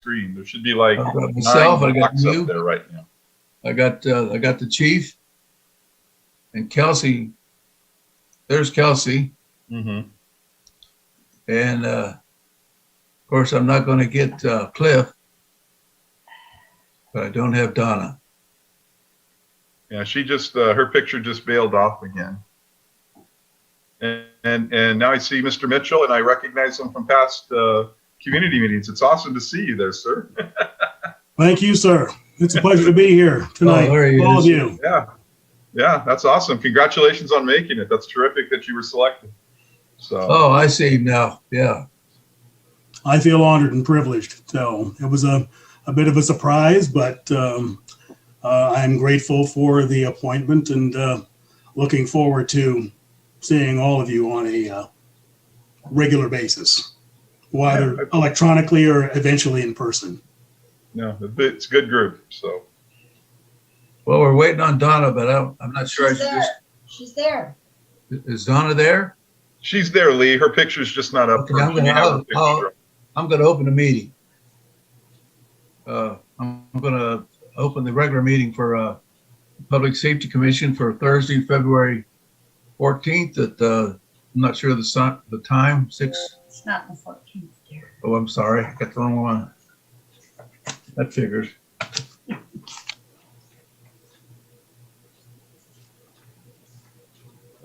screen. There should be like I've got myself, I got blocks you. up there right now. I got the chief and Kelsey. There's Kelsey. Mm-hmm. And of course, I'm not going to get Cliff, but I don't have Donna. Yeah, she just her picture just bailed off again. And now I see Mr. Mitchell, and I recognize him from past community meetings. It's awesome to see you there, sir. Thank you, sir. It's a pleasure to be here tonight. Oh, there he All is. of you. Yeah, that's awesome. Congratulations on making it. That's terrific that you were selected. So. Oh, I see now. Yeah. I feel honored and privileged. So it was a bit of a surprise, but I'm grateful for the appointment and looking forward to seeing all of you on a regular basis, whether electronically or eventually in person. No, it's a good group. So. Well, we're waiting on Donna, but I'm not sure. She's there. Is Donna there? She's there, Lee. Her picture's just not up. Okay, I'm going to open the meeting. I'm going to open the regular meeting for Public Safety Commission for Thursday, February 14th at I'm not sure the time. 6. It's not the 14th, dear. Oh, I'm sorry. I got the wrong one. That figures.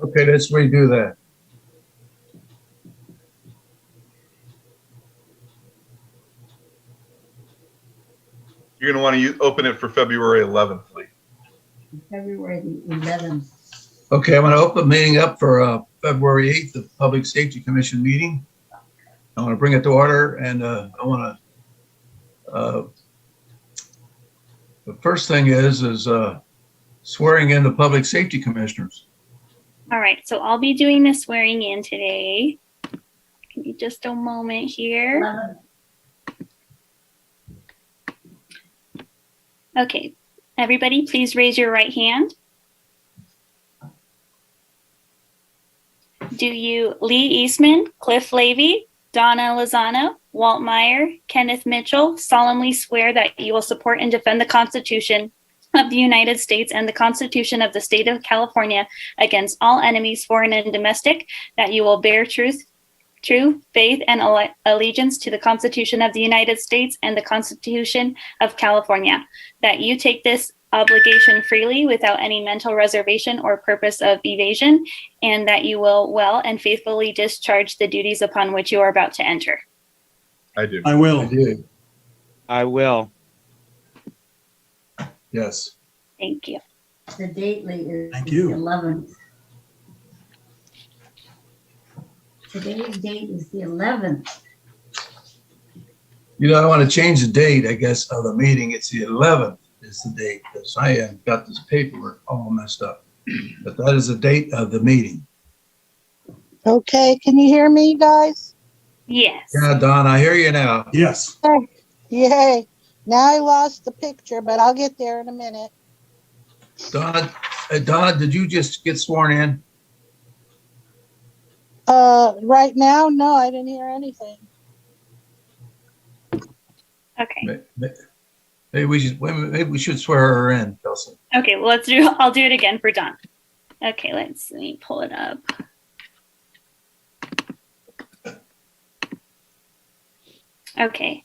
Okay, let's redo that. You're going to want to open it for February 11th, Lee. February the 11th. Okay, I'm going to open the meeting up for February 8th, the Public Safety Commission meeting. I want to bring it to order, and I want to. The first thing is swearing in the Public Safety Commissioners. All right, so I'll be doing the swearing in today. Give me just a moment here. 11th. Okay, everybody, please raise your right hand. Do you, Lee Eastman, Cliff Levy, Donna Lozano, Walt Meyer, Kenneth Mitchell, solemnly swear that you will support and defend the Constitution of the United States and the Constitution of the State of California against all enemies, foreign and domestic, that you will bear true faith and allegiance to the Constitution of the United States and the Constitution of California, that you take this obligation freely without any mental reservation or purpose of evasion, and that you will well and faithfully discharge the duties upon which you are about to enter. I do. I will. I do. I will. Yes. Thank you. The date, Lee, is Thank the you. 11th. Today's date is the 11th. You know, I want to change the date, I guess, of the meeting. It's the 11th is the date, because I have got this paperwork all messed up. But that is the date of the meeting. Okay, can you hear me, guys? Yes. Yeah, Don, I hear you now. Yes. Yay. Now I lost the picture, but I'll get there in a minute. Donna, did you just get sworn in? Right now, no, I didn't hear anything. Okay. Maybe we should swear her in, Kelsey. Okay, well, I'll do it again for Don. Okay, let me pull it up. Okay.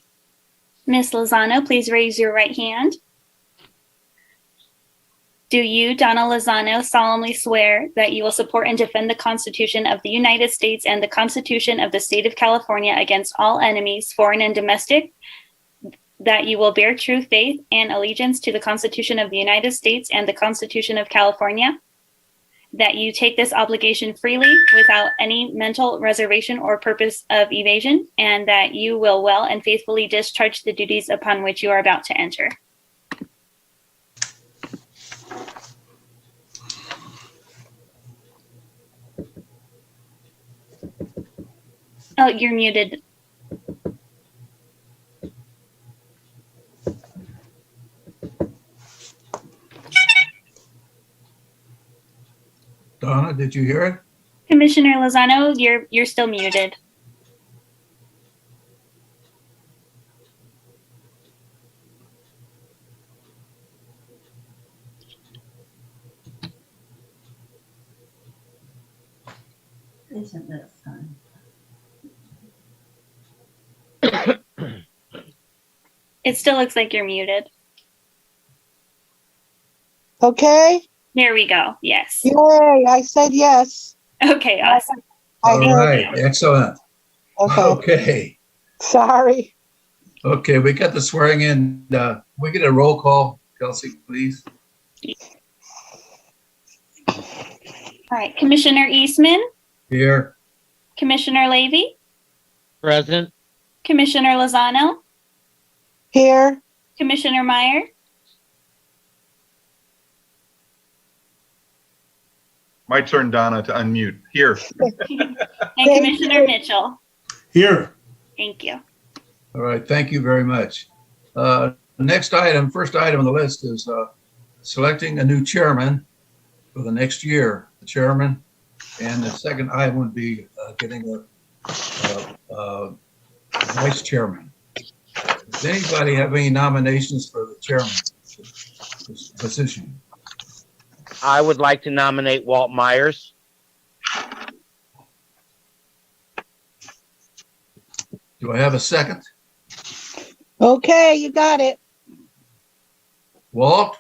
Ms. Lozano, please raise your right hand. Do you, Donna Lozano, solemnly swear that you will support and defend the Constitution of the United States and the Constitution of the State of California against all enemies, foreign and domestic, that you will bear true faith and allegiance to the Constitution of the United States and the Constitution of California, that you take this obligation freely without any mental reservation or purpose of evasion, and that you will well and faithfully discharge the duties upon which you are about to enter? Oh, you're muted. Donna, did you hear it? Commissioner Lozano, you're still muted. isn't this time. It still looks like you're muted. Okay, There we go. Yes. yay, I said yes. Okay, awesome. I All heard, right, excellent. okay, Okay, sorry. okay, we got the swearing in. We get a roll call, Kelsey, please. All right. Commissioner Eastman, Here, Commissioner Levy, Present. Commissioner Lozano, Here, Commissioner Meyer, My turn, Donna, to unmute. Here. and Commissioner Mitchell. Here. Thank you. all right, thank you very much. Next item, first item on the list is selecting a new chairman for the next year, the chairman. And the second item would be getting a vice chairman. Does anybody have any nominations for the chairman position? I would like to nominate Walt Myers. Do I have a second? okay, you got it. Walt,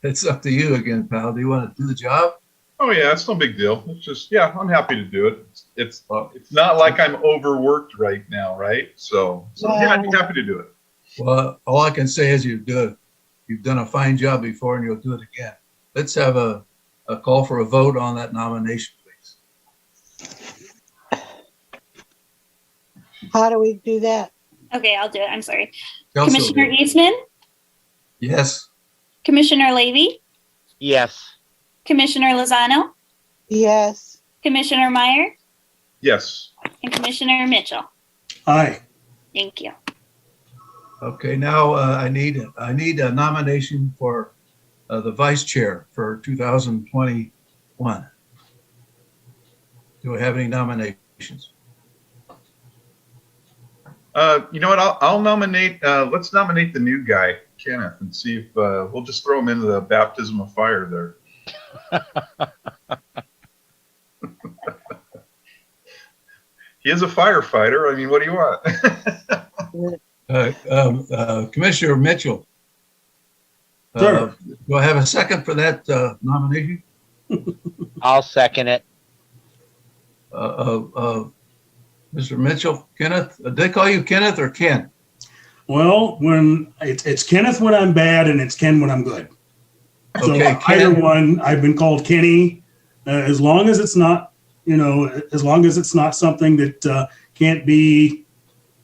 it's up to you again, pal. Do you want to do the job? Oh yeah, it's no big deal. It's just, yeah, I'm happy to do it. It's not like I'm overworked right now, right? So yeah, I'd be happy to do it. Well, all I can say is you've done a fine job before and you'll do it again. Let's have a call for a vote on that nomination, please. How do we do that? Okay, I'll do it. I'm sorry. Kelsey will Commissioner do it. Eastman, Yes. Commissioner Levy, Yes. Commissioner Lozano, Yes, Commissioner Meyer, Yes. and Commissioner Mitchell. Aye. Thank you. Okay, now I need a nomination for the vice chair for 2021. Do I have any nominations? You know what? I'll nominate. Let's nominate the new guy, Kenneth, and see if we'll just throw him into the baptism of fire there. He is a firefighter. I mean, what do you want? Commissioner Mitchell. Sure. Do I have a second for that nomination? I'll second it. Mr. Mitchell, Kenneth, did they call you Kenneth or Ken? Well, when it's Kenneth when I'm bad and it's Ken when I'm good. So Okay, either Ken. one, I've been called Kenny, as long as it's not, as long as it's not something that can't be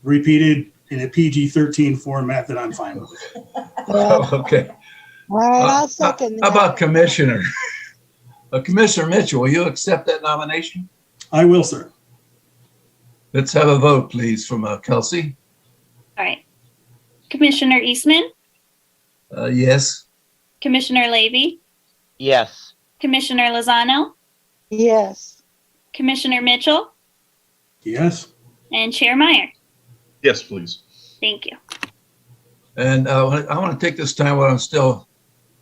repeated in a PG-13 format, that I'm fine with. well, Okay. all right, I'll second How that. about Commissioner? Commissioner Mitchell, will you accept that nomination? I will, sir. Let's have a vote, please, from Kelsey. All right. Commissioner Eastman, Yes. Commissioner Levy, Yes. Commissioner Lozano, Yes, Commissioner Mitchell, Yes. and Chair Meyer. Yes, please. Thank you. And I want to take this time while I'm still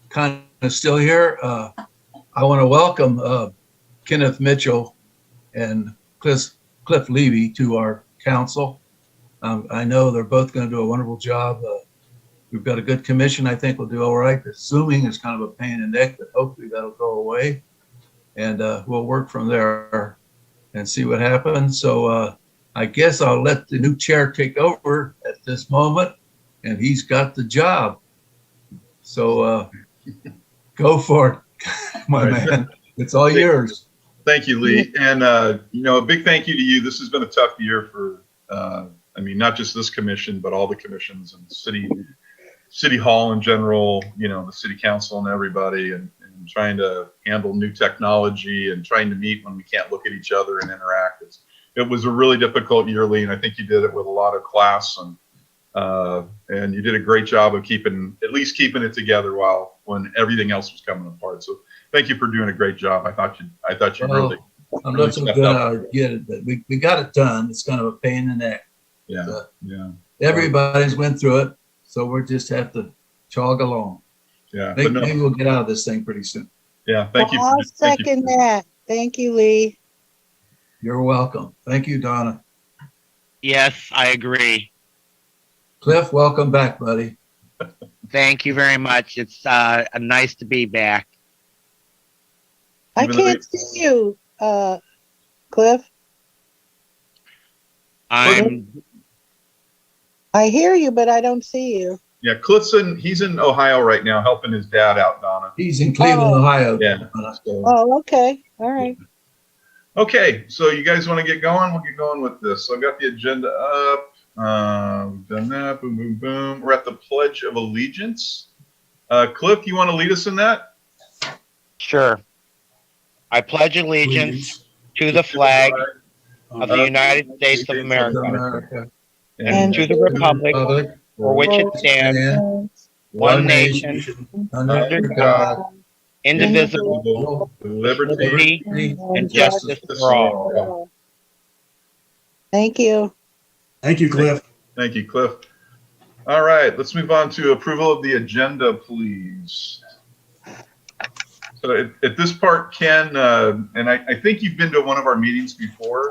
kind of still here. I want to welcome Kenneth Mitchell and Cliff Levy to our council. I know they're both going to do a wonderful job. We've got a good commission. I think we'll do all right. The Zooming is kind of a pain in the neck, but hopefully that'll go away. And we'll work from there and see what happens. So I guess I'll let the new chair take over at this moment. And he's got the job. So go for it, my man. It's all yours. Thank you, Lee. And, a big thank you to you. This has been a tough year for, not just this commission, but all the commissions and city hall in general, the city council and everybody, and trying to handle new technology and trying to meet when we can't look at each other and interact. It was a really difficult year, Lee, and I think you did it with a lot of class, and you did a great job of at least keeping it together when everything else was coming apart. So thank you for doing a great job. I thought you really. I'm really not so stepped good. up. I get it, but we got it done. It's kind of a pain in the neck. Yeah, yeah, Everybody's went through it, so we just have to jog along. yeah. Maybe, But no, maybe we'll get out of this thing pretty soon. yeah, thank you. I'll Thank you. second that. Thank you, Lee. You're welcome. Thank you, Donna. Yes, I agree. Cliff, welcome back, buddy. Thank you very much. It's nice to be back. I Even though can't see you, Cliff. I'm I hear you, but I don't see you. Yeah, he's in Ohio right now helping his dad out, Donna. He's in Cleveland, Oh. Ohio. Yeah. Donna. So, Oh, okay. All right. okay, so you guys want to get going? We'll get going with this. So I've got the agenda up. We've done that. Boom, boom, boom. We're at the Pledge of Allegiance. Cliff, you want to lead us in that? sure. I pledge allegiance to the flag of the United States of America America. and to the republic for which it stands, And one nation, under God, God, indivisible, with liberty liberty, and justice for all. Thank you. Thank you, Cliff. Thank you, Cliff. All right, let's move on to approval of the agenda, please. So at this part, Ken, and I think you've been to one of our meetings before,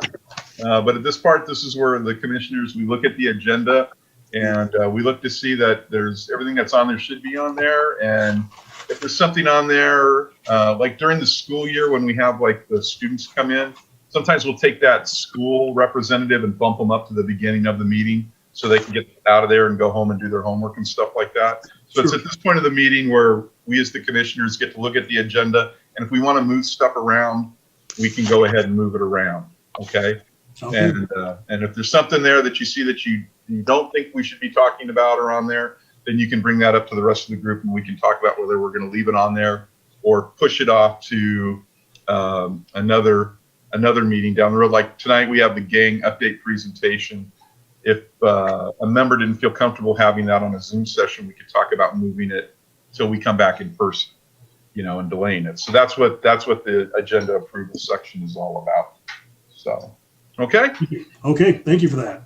but at this part, this is where the commissioners, we look at the agenda and we look to see that there's everything that's on there should be on there. And if there's something on there, like during the school year when we have like the students come in, sometimes we'll take that school representative and bump them up to the beginning of the meeting so they can get out of there and go home and do their homework and stuff like that. So it's at this point of the meeting where we as the commissioners get to look at the agenda, and if we want to move stuff around, we can go ahead and move it around, okay? And if there's something there that you see that you don't think we should be talking about or on there, then you can bring that up to the rest of the group and we can talk about whether we're going to leave it on there or push it off to another meeting down the road. Like tonight we have the gang update presentation. If a member didn't feel comfortable having that on a Zoom session, we could talk about moving it till we come back in person, you know, and delaying it. So that's what the agenda approval section is all about. So, okay. Okay, thank you for that.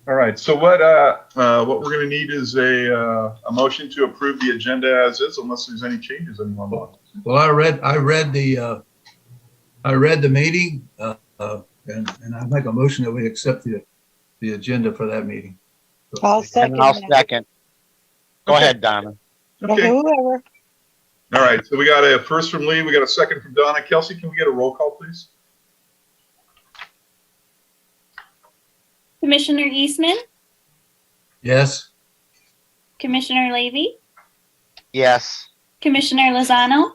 All right. So what we're going to need is a motion to approve the agenda as is, unless there's any changes anyone wants. Well, I read the meeting, and I make a motion that we accept the agenda for that meeting. I'll second And I'll that. second. Go Okay. ahead, Donna. Okay. Whoever. All right. So we got a first from Lee. We got a second from Donna. Kelsey, can we get a roll call, please? Commissioner Eastman, Yes. Commissioner Levy, Yes. Commissioner Lozano,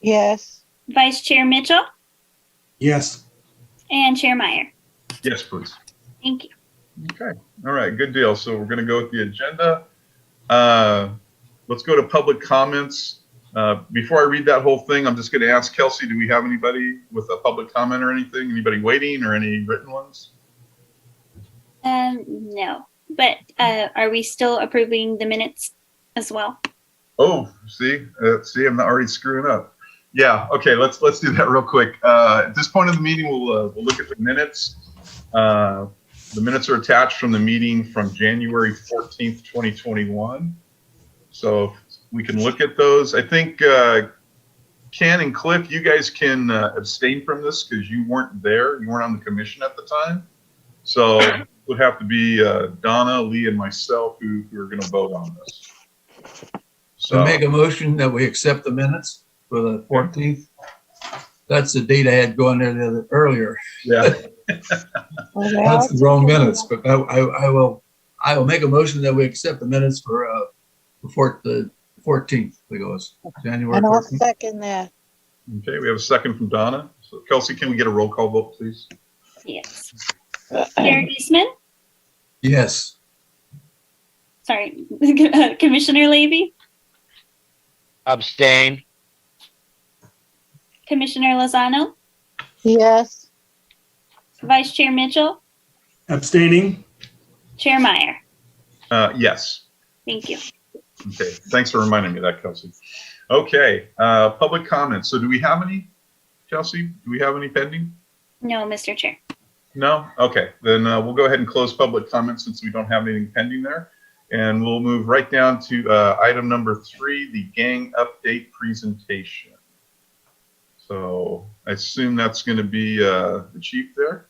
Yes. Vice Chair Mitchell, Yes. and Chair Meyer. Yes, please. Thank you. Okay. All right. Good deal. So we're going to go with the agenda. Let's go to public comments. Before I read that whole thing, I'm just going to ask Kelsey, do we have anybody with a public comment or anything? Anybody waiting or any written ones? No, but are we still approving the minutes as well? Oh, see, I'm not already screwing up. Yeah. Okay. Let's do that real quick. At this point of the meeting, we'll look at the minutes. The minutes are attached from the meeting from January 14th, 2021. So we can look at those. I think Ken and Cliff, you guys can abstain from this because you weren't there. You weren't on the commission at the time. So it would have to be Donna, Lee, and myself who are going to vote on this. So make a motion that we accept the minutes for the 14th. That's the date I had going there earlier. Yeah. That's the wrong minutes, but I will make a motion that we accept the minutes for the 14th. It goes January And I'll 14th. second that. Okay. We have a second from Donna. So Kelsey, can we get a roll call vote, please? Yes. Chair Eastman, Yes. sorry, Commissioner Levy, Abstain. Commissioner Lozano, Yes. Vice Chair Mitchell, Abstaining? Chair Meyer. Yes. Thank you. Okay. Thanks for reminding me of that, Kelsey. Okay. Public comments. So do we have any, Kelsey? Do we have any pending? No, Mr. Chair. No? Okay. Then we'll go ahead and close public comments since we don't have anything pending there. And we'll move right down to item number 3, the gang update presentation. So I assume that's going to be the chief there.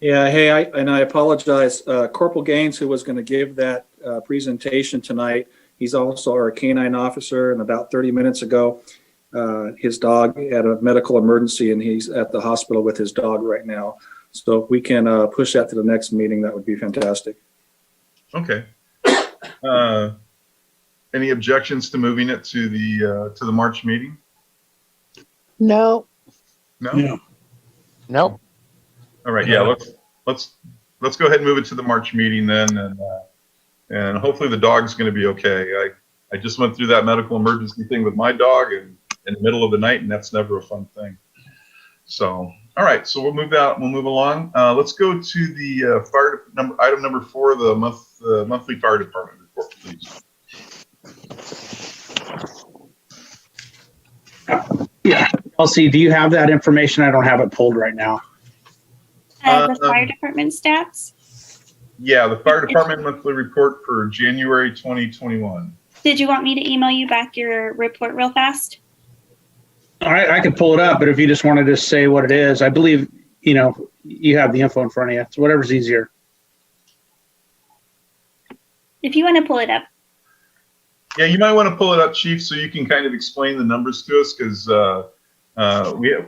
Yeah, hey, I apologize. Corporal Gaines, who was going to give that presentation tonight, he's also our canine officer, and about 30 minutes ago, his dog had a medical emergency, and he's at the hospital with his dog right now. So if we can push that to the next meeting, that would be fantastic. Okay. Any objections to moving it to the March meeting? No, No? Yeah. Nope. All right, yeah, let's go ahead and move it to the March meeting then, and hopefully the dog's going to be okay. I just went through that medical emergency thing with my dog and in the middle of the night, and that's never a fun thing. So, all right, so we'll move along. Let's go to the item number 4, the monthly fire department report, please. Yeah, Elsie, do you have that information? I don't have it pulled right now. The fire department stats. Yeah, the fire department monthly report for January 2021. Did you want me to email you back your report real fast? All right, I could pull it up, but if you just wanted to say what it is, I believe, you have the info in front of you. So whatever's easier. If you want to pull it up. Yeah, you might want to pull it up, Chief, so you can kind of explain the numbers to us, because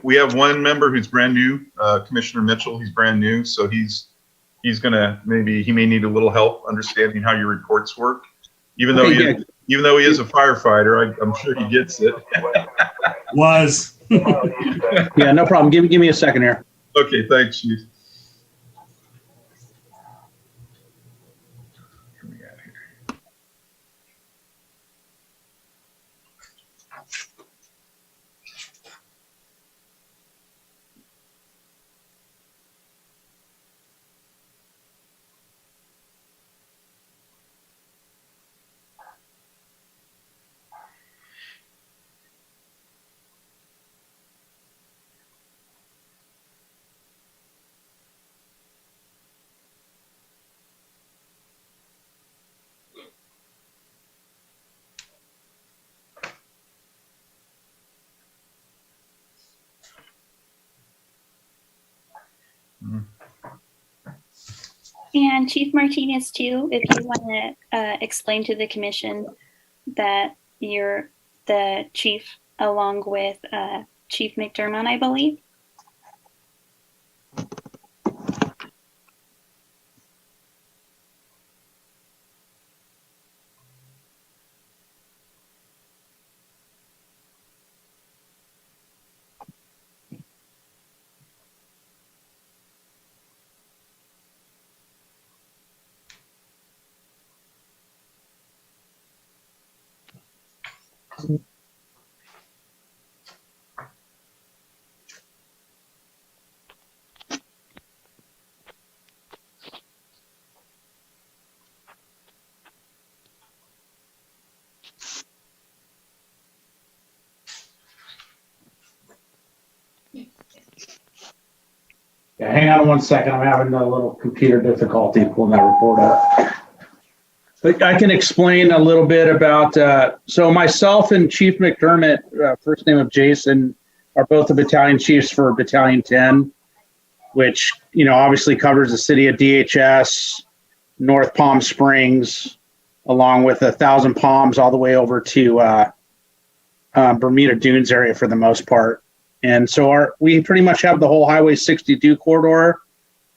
we have one member who's brand new, Commissioner Mitchell. He's brand new, so he's gonna he may need a little help understanding how your reports work. Even though he is a firefighter, I'm sure he gets it. Was. Yeah, no problem. Give me a second here. Okay, thanks, Chief. And Chief Martinez too, if you want to explain to the commission that you're the chief along with Chief McDermott, I believe. Yeah, hang on one second. I'm having a little computer difficulty pulling that report up. But I can explain a little bit about, so myself and Chief McDermott, first name of Jason, are both the battalion chiefs for Battalion 10, which, obviously covers the city of DHS, North Palm Springs, along with 1,000 Palms all the way over to Bermuda Dunes area for the most part. And so we pretty much have the whole Highway 62 corridor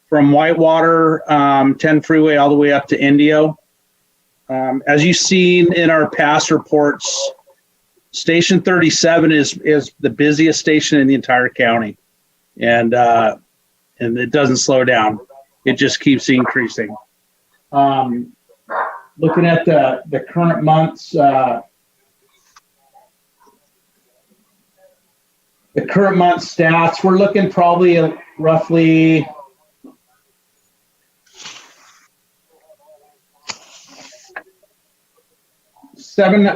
from Whitewater, 10 freeway all the way up to Indio. As you've seen in our past reports, Station 37 is the busiest station in the entire county, and it doesn't slow down. It just keeps increasing. Looking at the current month's stats, we're looking probably at roughly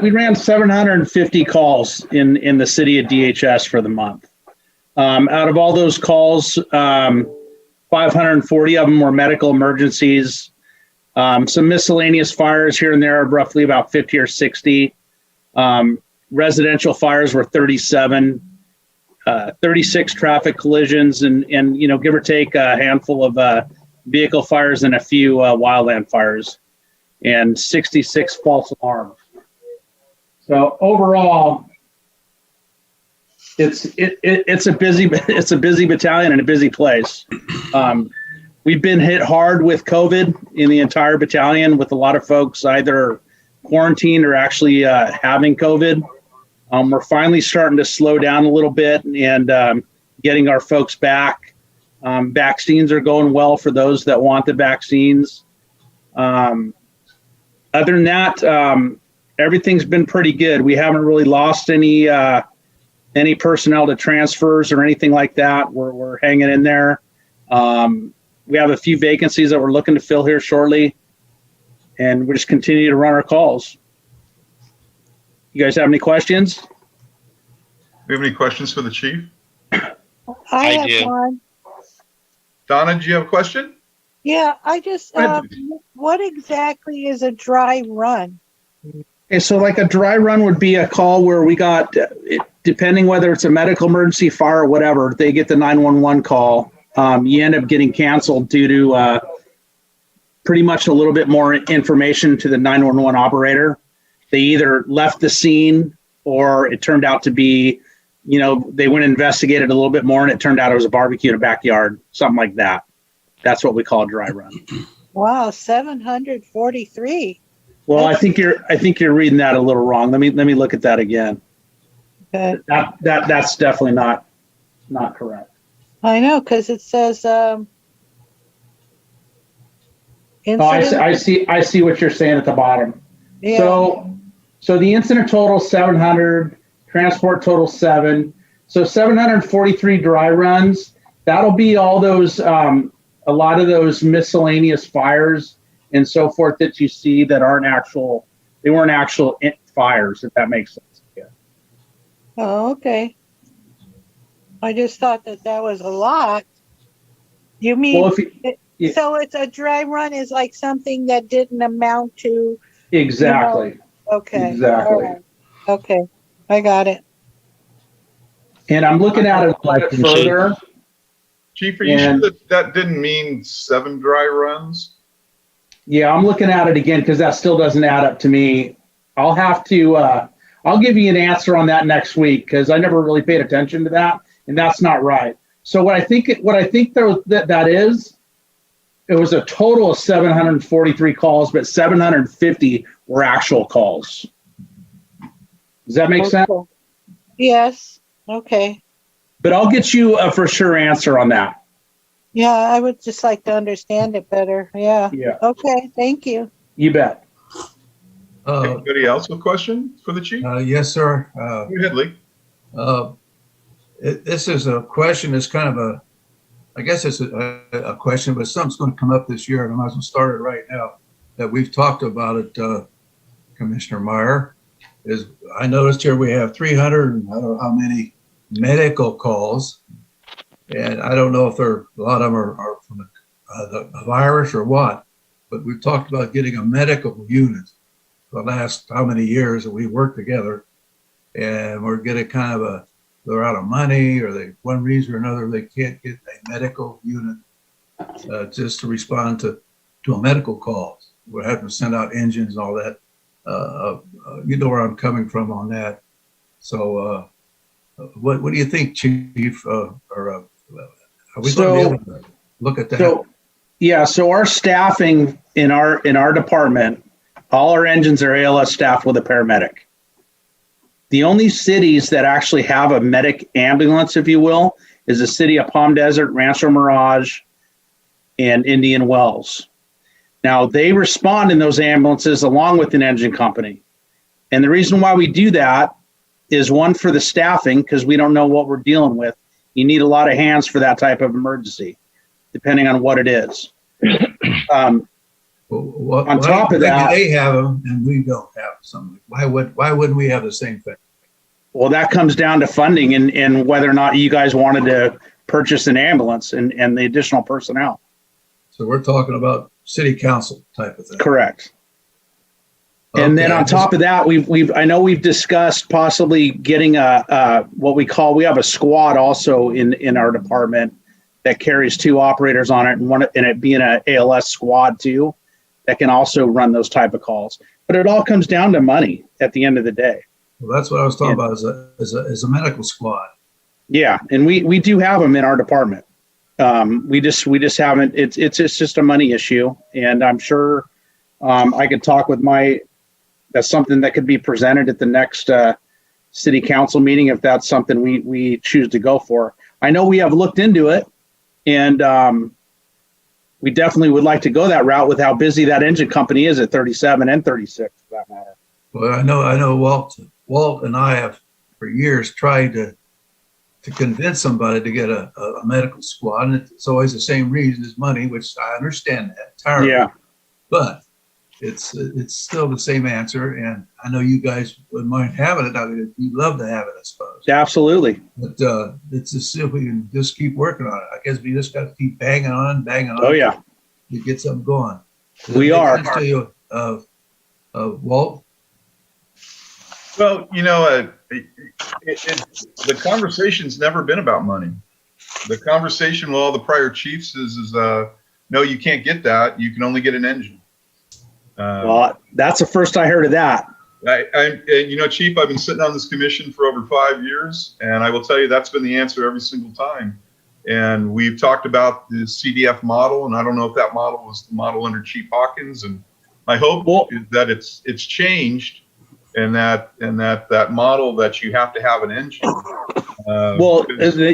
we ran 750 calls in the city of DHS for the month. Out of all those calls, 540 of them were medical emergencies. Some miscellaneous fires here and there, roughly about 50 or 60. Residential fires were 37. 36 traffic collisions and, give or take a handful of vehicle fires and a few wildland fires and 66 false alarms. So overall, it's a busy battalion and a busy place. We've been hit hard with COVID in the entire battalion, with a lot of folks either quarantined or actually having COVID. We're finally starting to slow down a little bit and getting our folks back. Vaccines are going well for those that want the vaccines. Other than that, everything's been pretty good. We haven't really lost any personnel to transfers or anything like that. We're hanging in there. We have a few vacancies that we're looking to fill here shortly, and we just continue to run our calls. You guys have any questions? We have any questions for the chief? I I do. have one. Donna, do you have a question? Yeah, I just, what exactly is a dry run? Okay, so like a dry run would be a call where we got, depending whether it's a medical emergency, fire, or whatever, they get the 911 call. You end up getting canceled due to pretty much a little bit more information to the 911 operator. They either left the scene or it turned out to be, they went and investigated a little bit more and it turned out it was a barbecue in a backyard, something like that. That's what we call a dry run. Wow, 743. Well, I think you're reading that a little wrong. Let me look at that again. Okay. That's definitely not correct. I know, because it says, Oh, I see what you're saying at the bottom. Yeah. So the incident total 700, transport total 7. So 743 dry runs. That'll be all those, a lot of those miscellaneous fires and so forth that you see that weren't actual fires, if that makes sense. Yeah. Oh, okay. I just thought that was a lot. You mean, Well, yeah. so it's a dry run is like something that didn't amount to. Exactly. Okay. Exactly. All right. Okay. I got it. And I'm looking at it a little bit further. Chief, are you sure that didn't mean 7 dry runs? Yeah, I'm looking at it again because that still doesn't add up to me. I'll have to, I'll give you an answer on that next week because I never really paid attention to that, and that's not right. So what I think that is, it was a total of 743 calls, but 750 were actual calls. Does that make sense? Yes. Okay. But I'll get you a for sure answer on that. Yeah, I would just like to understand it better. Yeah. Yeah. Okay. Thank you. You bet. Anybody else with questions for the chief? Yes, sir. Go ahead, Lee. This is a question. It's kind of I guess it's a question, but something's going to come up this year, and I might as well start it right now. That we've talked about it, Commissioner Meyer, is I noticed here we have 300 and I don't know how many medical calls, and I don't know if a lot of them are from the virus or what, but we've talked about getting a medical unit for the last how many years that we worked together, and we're getting kind of they're out of money, or one reason or another they can't get a medical unit just to respond to a medical call. We're having to send out engines and all that. You know where I'm coming from on that. So what do you think, Chief? Are we going to be able to look at that? So our staffing in our department, all our engines are ALS staffed with a paramedic. The only cities that actually have a medic ambulance, if you will, is the city of Palm Desert, Rancho Mirage, and Indian Wells. Now, they respond in those ambulances along with an engine company. And the reason why we do that is, one, for the staffing, because we don't know what we're dealing with. You need a lot of hands for that type of emergency, depending on what it is. On top of that, they have them and we don't have something. Why wouldn't we have the same thing? Well, that comes down to funding and whether or not you guys wanted to purchase an ambulance and the additional personnel. So we're talking about city council type of thing. Correct. And then Okay, on top of that, I know we've discussed possibly getting what we have a squad also in our department that carries 2 operators on it, and it being an ALS squad too, that can also run those type of calls. But it all comes down to money at the end of the day. Well, that's what I was talking about as a medical squad. Yeah, and we do have them in our department. We just haven't. It's just a money issue, and I'm sure I could talk with that's something that could be presented at the next city council meeting if that's something we choose to go for. I know we have looked into it, and we definitely would like to go that route with how busy that engine company is at 37 and 36 for that matter. Well, I know Walt and I have for years tried to convince somebody to get a medical squad, and it's always the same reason as money, which I understand that entirely. Yeah. But it's still the same answer, and I know you guys wouldn't mind having it. I mean, you'd love to have it, I suppose. Absolutely. But it's just see if we can just keep working on it. I guess we just got to keep banging on. Oh yeah, to get something going. we are. Does that make sense to you, Walt? Well, the conversation's never been about money. The conversation with all the prior chiefs is no, you can't get that. You can only get an engine. Well, that's the first I heard of that. Chief, I've been sitting on this commission for over 5 years, and I will tell you that's been the answer every single time. And we've talked about the CDF model, and I don't know if that model was the model under Chief Hawkins. And my hope is that it's changed, and that model that you have to have an engine.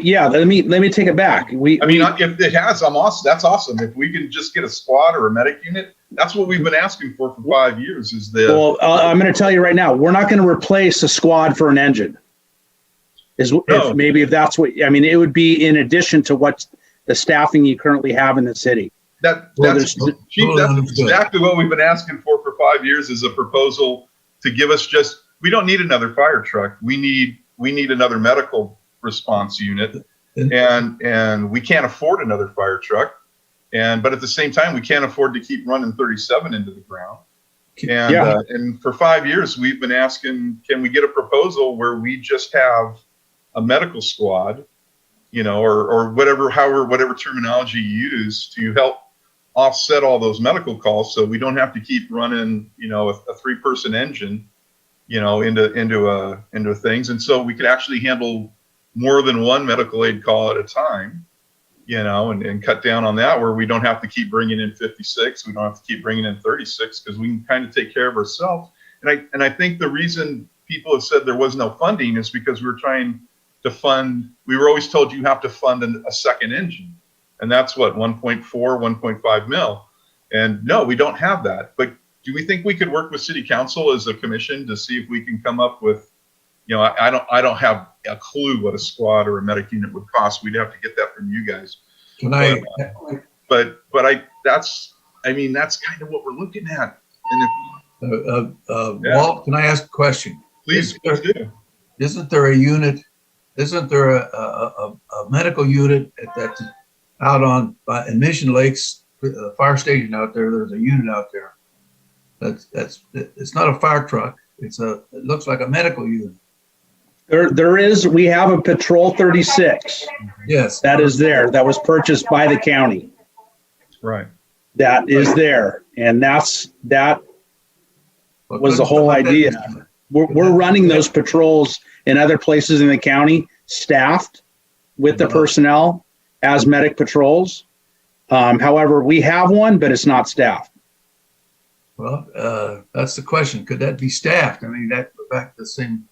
Yeah. Let me take it back. If it has, I'm awesome. That's awesome. If we can just get a squad or a medic unit, that's what we've been asking for 5 years. I'm going to tell you right now, we're not going to replace a squad for an engine. If that's what it would be in addition to what the staffing you currently have in the city. That's exactly what we've been asking for 5 years is a proposal to give us we don't need another fire truck. We need another medical response unit, and we can't afford another fire truck. But at the same time, we can't afford to keep running 37 into the ground. And for 5 years, we've been asking, can we get a proposal where we just have a medical squad, or whatever terminology you use to help offset all those medical calls, so we don't have to keep running, a 3-person engine, into things, and so we could actually handle more than one medical aid call at a time, and cut down on that, where we don't have to keep bringing in 56, we don't have to keep bringing in 36, because we can kind of take care of ourselves. And I think the reason people have said there was no funding is because we were trying to fund. We were always told you have to fund a second engine, and that's what 1.5 mil. And no, we don't have that. But do we think we could work with City Council as a commission to see if we can come up with, I don't have a clue what a squad or a medic unit would cost. We'd have to get that from you guys. That's kind of what we're looking at. And Walt, can I ask a question? Please do. Isn't there a unit? Isn't there a medical unit that's out in Mission Lakes, the fire station out there? There's a unit out there. It's not a fire truck. It looks like a medical unit. There is. We have a Patrol 36. Yes, that is there. That was purchased by the county. Right. That is there, and that was the whole idea. We're running those patrols in other places in the county, staffed with the personnel as medic patrols. However, we have one, but it's not staffed. Well, that's the question. Could that be staffed? That goes back to the same.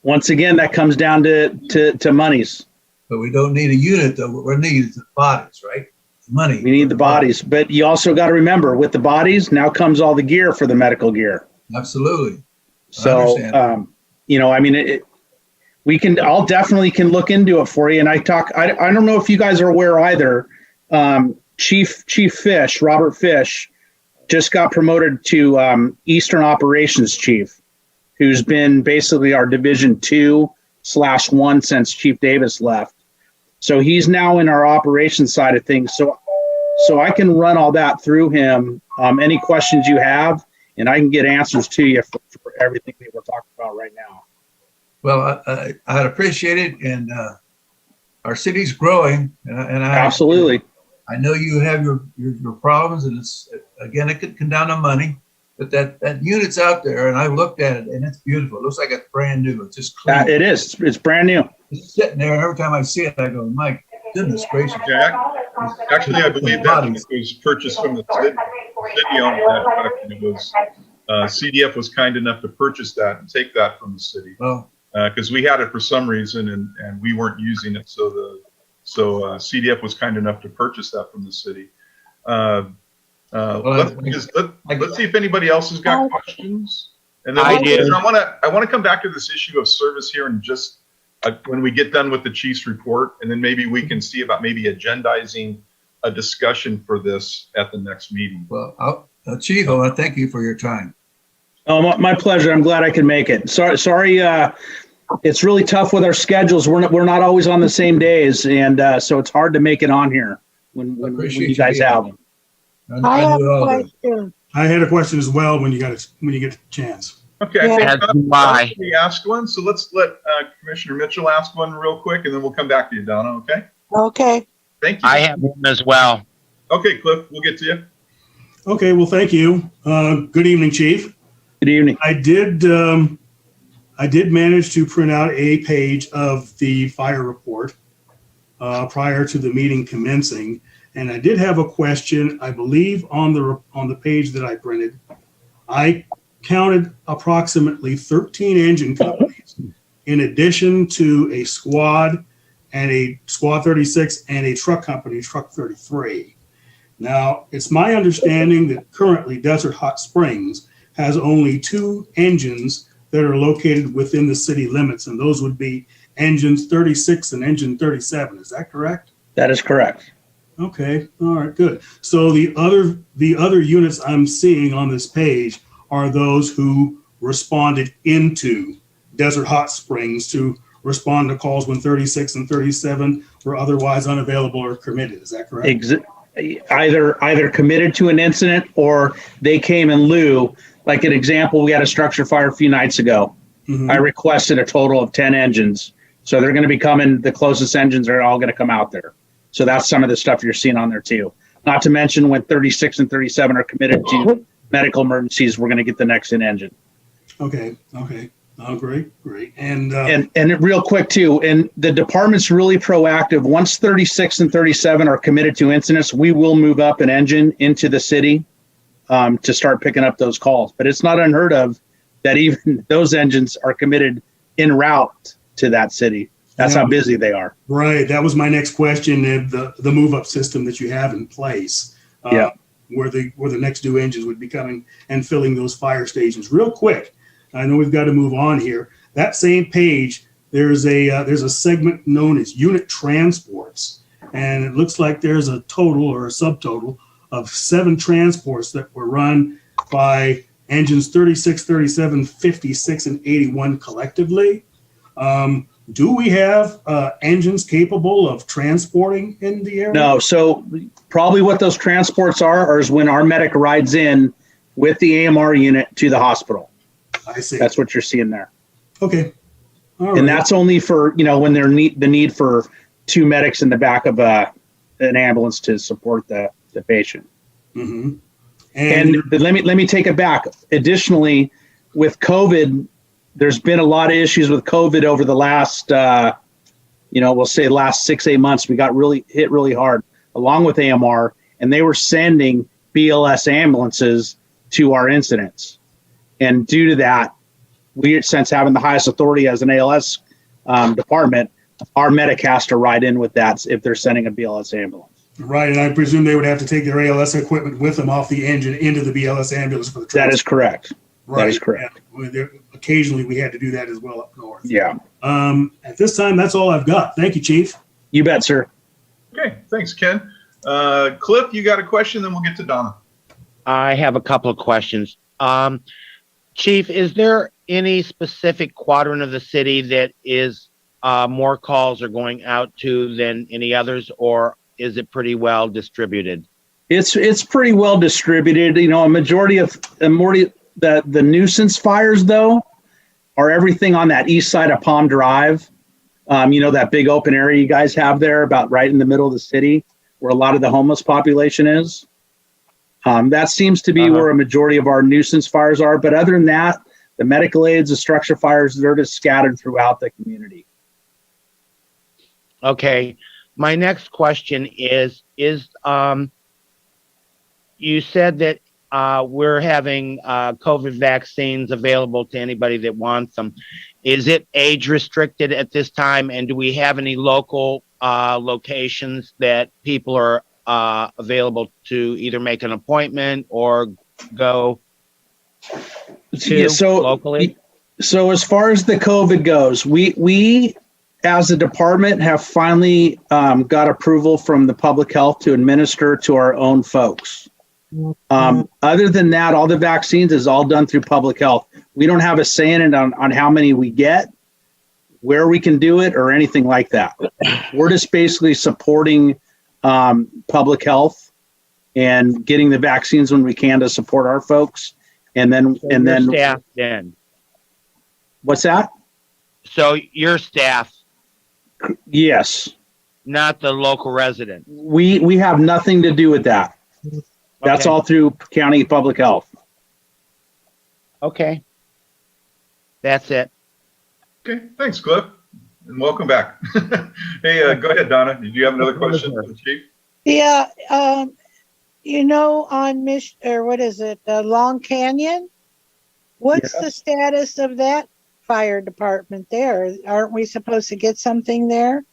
Once again, that comes down to monies. But we don't need a unit, though. We need the bodies, right? Money. We need the bodies, but you also got to remember, with the bodies, now comes all the gear for the medical gear. Absolutely. So, I'll definitely can look into it for you. And I don't know if you guys are aware either. Chief Fish, Robert Fish, just got promoted to Eastern Operations Chief, who's been basically our Division 2/1 since Chief Davis left. So he's now in our operations side of things. So I can run all that through him. Any questions you have, and I can get answers to you for everything that we're talking about right now. Well, I'd appreciate it, and our city's growing, and I Absolutely. I know you have your problems, and it's, again, it could come down to money, but that unit's out there, and I looked at it, and it's beautiful. It looks like it's brand new. It's just clean. It is. It's brand new. It's sitting there, and every time I see it, I go, my goodness gracious. Yeah, actually, I believe that it was purchased from the city owned that truck, and it was CDF was kind enough to purchase that and take that from the city Well, because we had it for some reason and we weren't using it, so CDF was kind enough to purchase that from the city. Let's see if anybody else has got questions. And then I do. I want to come back to this issue of service here and just when we get done with the chief's report, and then maybe we can see about maybe agendizing a discussion for this at the next meeting. well, Chief, I want to thank you for your time. Oh, my pleasure. I'm glad I could make it. Sorry. It's really tough with our schedules. We're not always on the same days, and so it's hard to make it on here when you guys have them. I have knew a all that. question. I had a question as well when you get a chance. Okay, I Yeah. think we asked one, so let's let Commissioner Mitchell ask one real quick, and then we'll come back to you, Donna. Okay? Okay. Thank you. I have one as well. Okay, Cliff, we'll get to you. Okay, well, thank you. Good evening, Chief. Good evening. I did manage to print out a page of the fire report prior to the meeting commencing, and I did have a question. I believe on the page that I printed, I counted approximately 13 engine companies, in addition to a squad and a Squad 36 and a truck company, Truck 33. Now, it's my understanding that currently Desert Hot Springs has only 2 engines that are located within the city limits, and those would be engines 36 and engine 37. Is that correct? That is correct. Okay, all right, good. So the other units I'm seeing on this page are those who responded into Desert Hot Springs to respond to calls when 36 and 37 were otherwise unavailable or committed. Is that correct? Either committed to an incident or they came in lieu. Like an example, we had a structure fire a few nights ago. Mhm. I requested a total of 10 engines. So they're going to be coming, the closest engines are all going to come out there. So that's some of the stuff you're seeing on there too. Not to mention when 36 and 37 are committed to medical emergencies, we're going to get the next in engine. Okay. Oh, great. And real quick too, and the department's really proactive. Once 36 and 37 are committed to incidents, we will move up an engine into the city to start picking up those calls. But it's not unheard of that even those engines are committed en route to that city. That's how busy they are. right, that was my next question. The move up system that you have in place, where the next due engines would be coming and filling those fire stations. Real quick, I know we've got to move on here. That same page, there's a segment known as unit transports, and it looks like there's a total or a subtotal of 7 transports that were run by engines 36, 37, 56, and 81 collectively. Do we have engines capable of transporting in the area? No, so probably what those transports are is when our medic rides in with the AMR unit to the hospital. I see. That's what you're seeing there. Okay. All right. And that's only for, when they're the need for 2 medics in the back of an ambulance to support the patient. Mm-hmm. And let me take it back. Additionally, with COVID, there's been a lot of issues with COVID over the last, we'll say last 6-8 months. We got hit really hard along with AMR, and they were sending BLS ambulances to our incidents. And due to that, we, since having the highest authority as an ALS department, our medic has to ride in with that if they're sending a BLS ambulance. Right, and I presume they would have to take their ALS equipment with them off the engine into the BLS ambulance for the transport. That is correct. Right. That is correct. And occasionally we had to do that as well up north. Yeah. At this time, that's all I've got. Thank you, Chief. You bet, sir. Okay, thanks, Ken. Cliff, you got a question, then we'll get to Donna. I have a couple of questions. Chief, is there any specific quadrant of the city that is more calls are going out to than any others, or is it pretty well distributed? It's pretty well distributed. A majority of the nuisance fires though are everything on that east side of Palm Drive. That big open area you guys have there about right in the middle of the city where a lot of the homeless population is. That seems to be where a majority of our nuisance fires are. But other than that, the medical aids, the structure fires, they're just scattered throughout the community. Okay. My next question is you said that we're having COVID vaccines available to anybody that wants them. Is it age restricted at this time? And do we have any local locations that people are available to either make an appointment or go to locally? So as far as the COVID goes, we as a department have finally got approval from the public health to administer to our own folks. Other than that, all the vaccines is all done through public health. We don't have a say in it on how many we get, where we can do it, or anything like that. We're just basically supporting public health and getting the vaccines when we can to support our folks. And then Staff then. What's that? So your staff, Yes. not the local resident. We have nothing to do with that. That's Okay. all through county public health. Okay. That's it. Okay, thanks, Cliff, and welcome back. Hey, go ahead, Donna. Did you have another question for the chief? Yeah, on Long Canyon? What's the status of that fire department there? Aren't we supposed to get something there?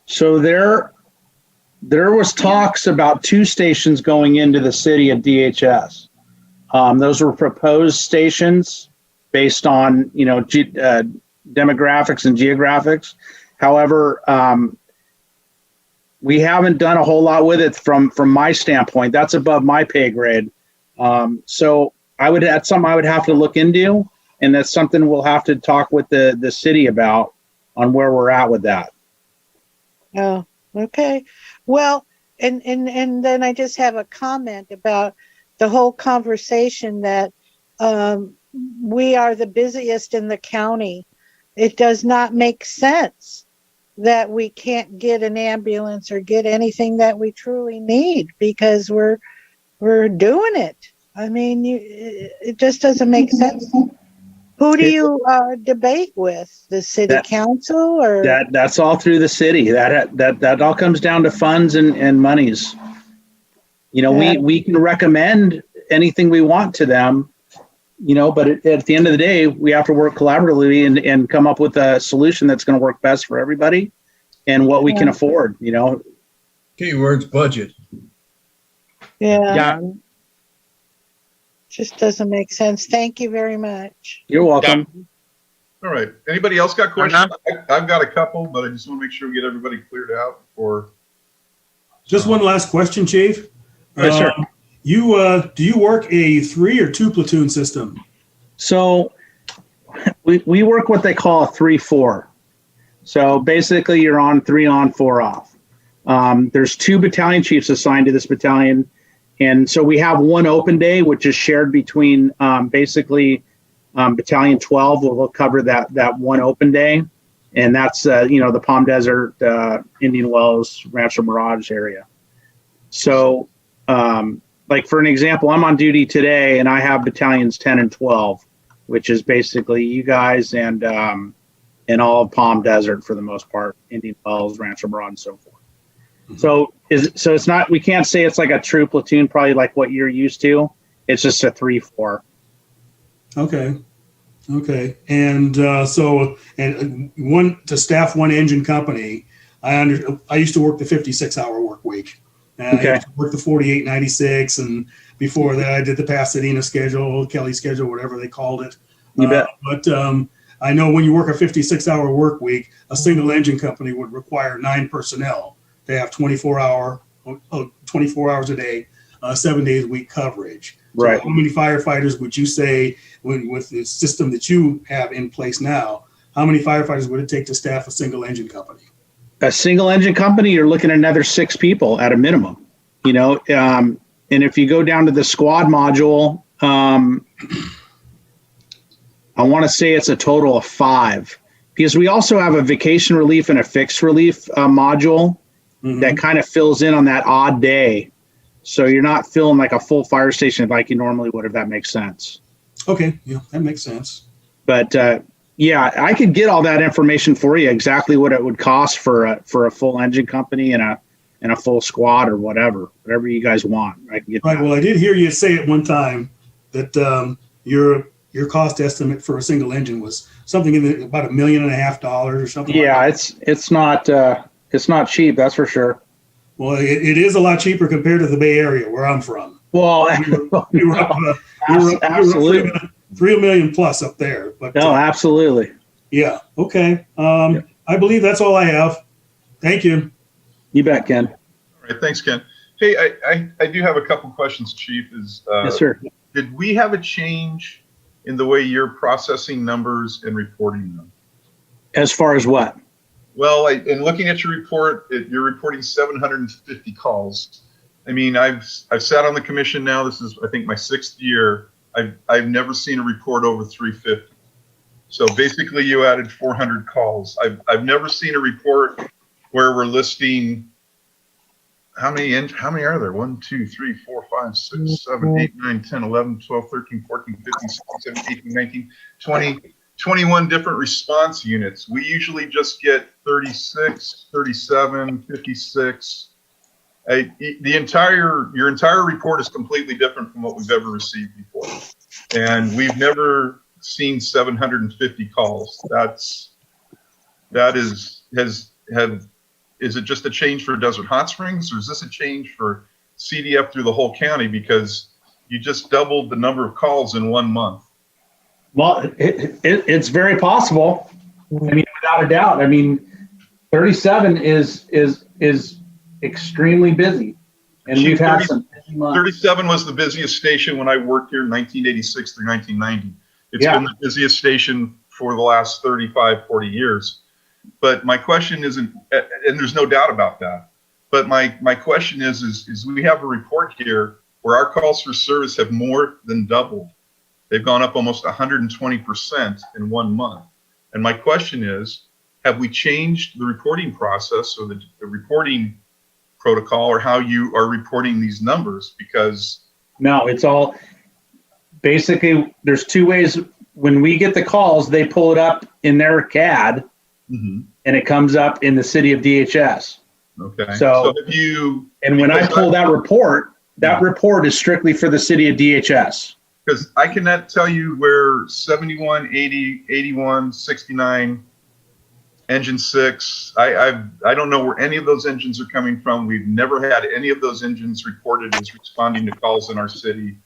So there was talks about 2 stations going into the city of DHS. Those were proposed stations based on, demographics and geographics. However, we haven't done a whole lot with it from my standpoint. That's above my pay grade. So that's something I would have to look into, and that's something we'll have to talk with the city about on where we're at with that. Oh, okay. Well, and then I just have a comment about the whole conversation that we are the busiest in the county. It does not make sense that we can't get an ambulance or get anything that we truly need because we're doing it. I mean, it just doesn't make sense. Who do you debate with? The city council or that's all through the city. That all comes down to funds and monies. We can recommend anything we want to them, but at the end of the day, we have to work collaboratively and come up with a solution that's going to work best for everybody and what we can afford. Keywords budget. Yeah. Just doesn't make sense. Thank you very much. You're welcome. All right. Anybody else got questions? I've got a couple, but I just want to make sure we get everybody cleared out before. Just one last question, Chief. Yes, sir. Do you work a 3 or 2 platoon system? So we work what they call a 3-4. So basically you're on 3 on, 4 off. There's 2 battalion chiefs assigned to this battalion. And so we have one open day, which is shared between Battalion 12. We'll cover that one open day. And that's, the Palm Desert, Indian Wells, Rancho Mirage area. So like for an example, I'm on duty today and I have battalions 10 and 12, which is basically you guys and all of Palm Desert for the most part, Indian Wells, Rancho Mirage, and so forth. So it's not, we can't say it's like a true platoon, probably like what you're used to. It's just a 3-4. Okay. And one to staff one engine company, I used to work the 56-hour work week. And I used to work the 48-96, and before that I did the Pasadena schedule, Kelly schedule, whatever they called it. You bet. But I know when you work a 56-hour work week, a single engine company would require 9 personnel. They have 24 hours a day, 7 days a week coverage. Right. So how many firefighters would you say, with the system that you have in place now, how many firefighters would it take to staff a single engine company? A single engine company, you're looking at another 6 people at a minimum. And if you go down to the squad module, I want to say it's a total of 5, because we also have a vacation relief and a fixed relief module that kind of fills in on that odd day. So you're not filling like a full fire station like you normally would, if that makes sense. Okay, yeah, that makes sense. But yeah, I could get all that information for you, exactly what it would cost for a full engine company and a full squad or whatever you guys want. I can get Right. that. Well, I did hear you say at one time that your cost estimate for a single engine was something in about $1.5 million or something. Yeah, like that. it's not cheap, that's for sure. Well, it is a lot cheaper compared to the Bay Area where I'm from. Well, We were up, absolutely. 3 million plus up there. But No, absolutely. yeah. Okay. I believe that's all I have. Thank you. You bet, Ken. All right, thanks, Ken. Hey, I do have a couple questions, Chief. Yes, sir. Did we have a change in the way you're processing numbers and reporting them? As far as what? Well, in looking at your report, you're reporting 750 calls. I mean, I've sat on the commission now. This is, I think, my 6th year. I've never seen a report over 350. So basically, you added 400 calls. I've never seen a report where we're listing how many are there? 1, 2, 3, 4, 5, 6, 7, 8, 9, 10, 11, 12, 13, 14, 15, 16, 17, 18, 19, 20. 21 different response units. We usually just get 36, 37, 56. Your entire report is completely different from what we've ever received before. And we've never seen 750 calls. Is it just a change for Desert Hot Springs, or is this a change for CDF through the whole county? Because you just doubled the number of calls in 1 month. Well, it's very possible. I mean, without a doubt. I mean, 37 is extremely busy, and we've had some busy months. 37 was the busiest station when I worked here in 1986 through 1990. It's been the busiest station for the last 35, 40 years. But my question isn't, and there's no doubt about that. But my question is we have a report here where our calls for service have more than doubled. They've gone up almost 120% in 1 month. And my question is, have we changed the reporting process or the reporting protocol, or how you are reporting these numbers? Because no, it's all basically, there's 2 ways. When we get the calls, they pull it up in their CAD, and it comes up in the city of DHS. Okay. So have you? And when I pull that report is strictly for the city of DHS. Because I cannot tell you where 71, 80, 81, 69, engine 6, I don't know where any of those engines are coming from. We've never had any of those engines reported as responding to calls in our city.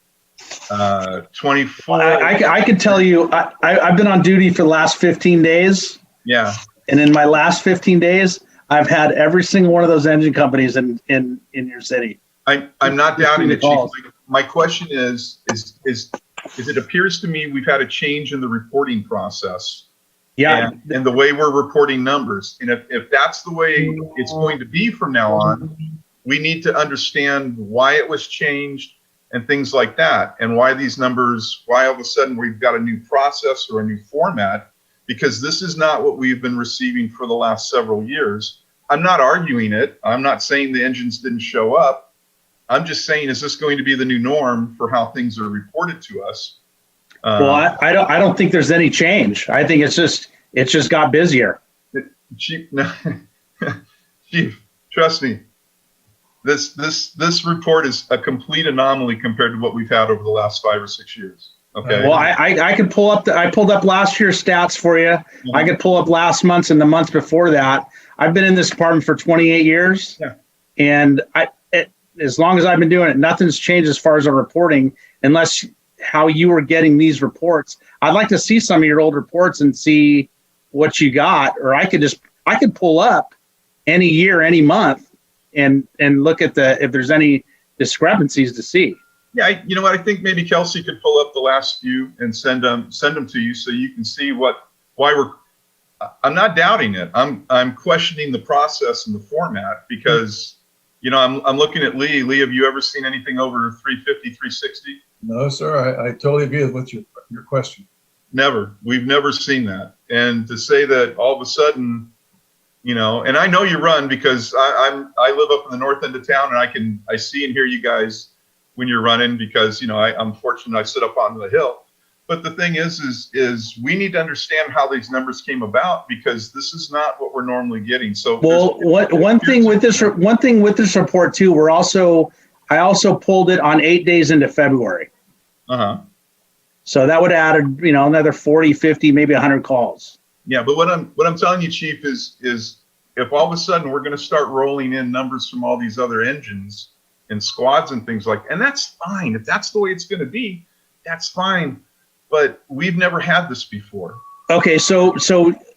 24. I can tell you, I've been on duty for the last 15 days. Yeah. And in my last 15 days, I've had every single one of those engine companies in your city. I'm not doubting it, Chief. My question is it appears to me we've had a change in the reporting process. Yeah. And the way we're reporting numbers. And if that's the way it's going to be from now on, we need to understand why it was changed and things like that. And why these numbers, why all of a sudden we've got a new process or a new format, because this is not what we've been receiving for the last several years. I'm not arguing it. I'm not saying the engines didn't show up. I'm just saying, is this going to be the new norm for how things are reported to us? Well, I don't think there's any change. I think it's just got busier. Chief, Chief, trust me. This report is a complete anomaly compared to what we've had over the last 5 or 6 years. Okay. Well, I could pull up I pulled up last year's stats for you. I could pull up last month's and the months before that. I've been in this department for 28 years. Yeah. And as long as I've been doing it, nothing's changed as far as our reporting, unless how you were getting these reports. I'd like to see some of your old reports and see what you got, or I could pull up any year, any month, and look at if there's any discrepancies to see. Yeah, you know what? I think maybe Kelsey could pull up the last few and send them to you so you can see why we're. I'm not doubting it. I'm questioning the process and the format because, I'm looking at Lee. Lee, have you ever seen anything over 350, 360? No, sir, I totally agree with your question. Never. We've never seen that. And to say that all of a sudden, you know, and I know you run because I live up in the north end of town, and I see and hear you guys when you're running because, you know, I'm fortunate I sit up on the hill. But the thing is we need to understand how these numbers came about, because this is not what we're normally getting. So, Well, one thing with this report too, I also pulled it on 8 days into February. So that would add, you know, another 40, 50, maybe 100 calls. Yeah, but what I'm telling you, Chief, is if all of a sudden we're going to start rolling in numbers from all these other engines and squads and things like, and that's fine. If that's the way it's going to be, that's fine. But we've never had this before. Okay, so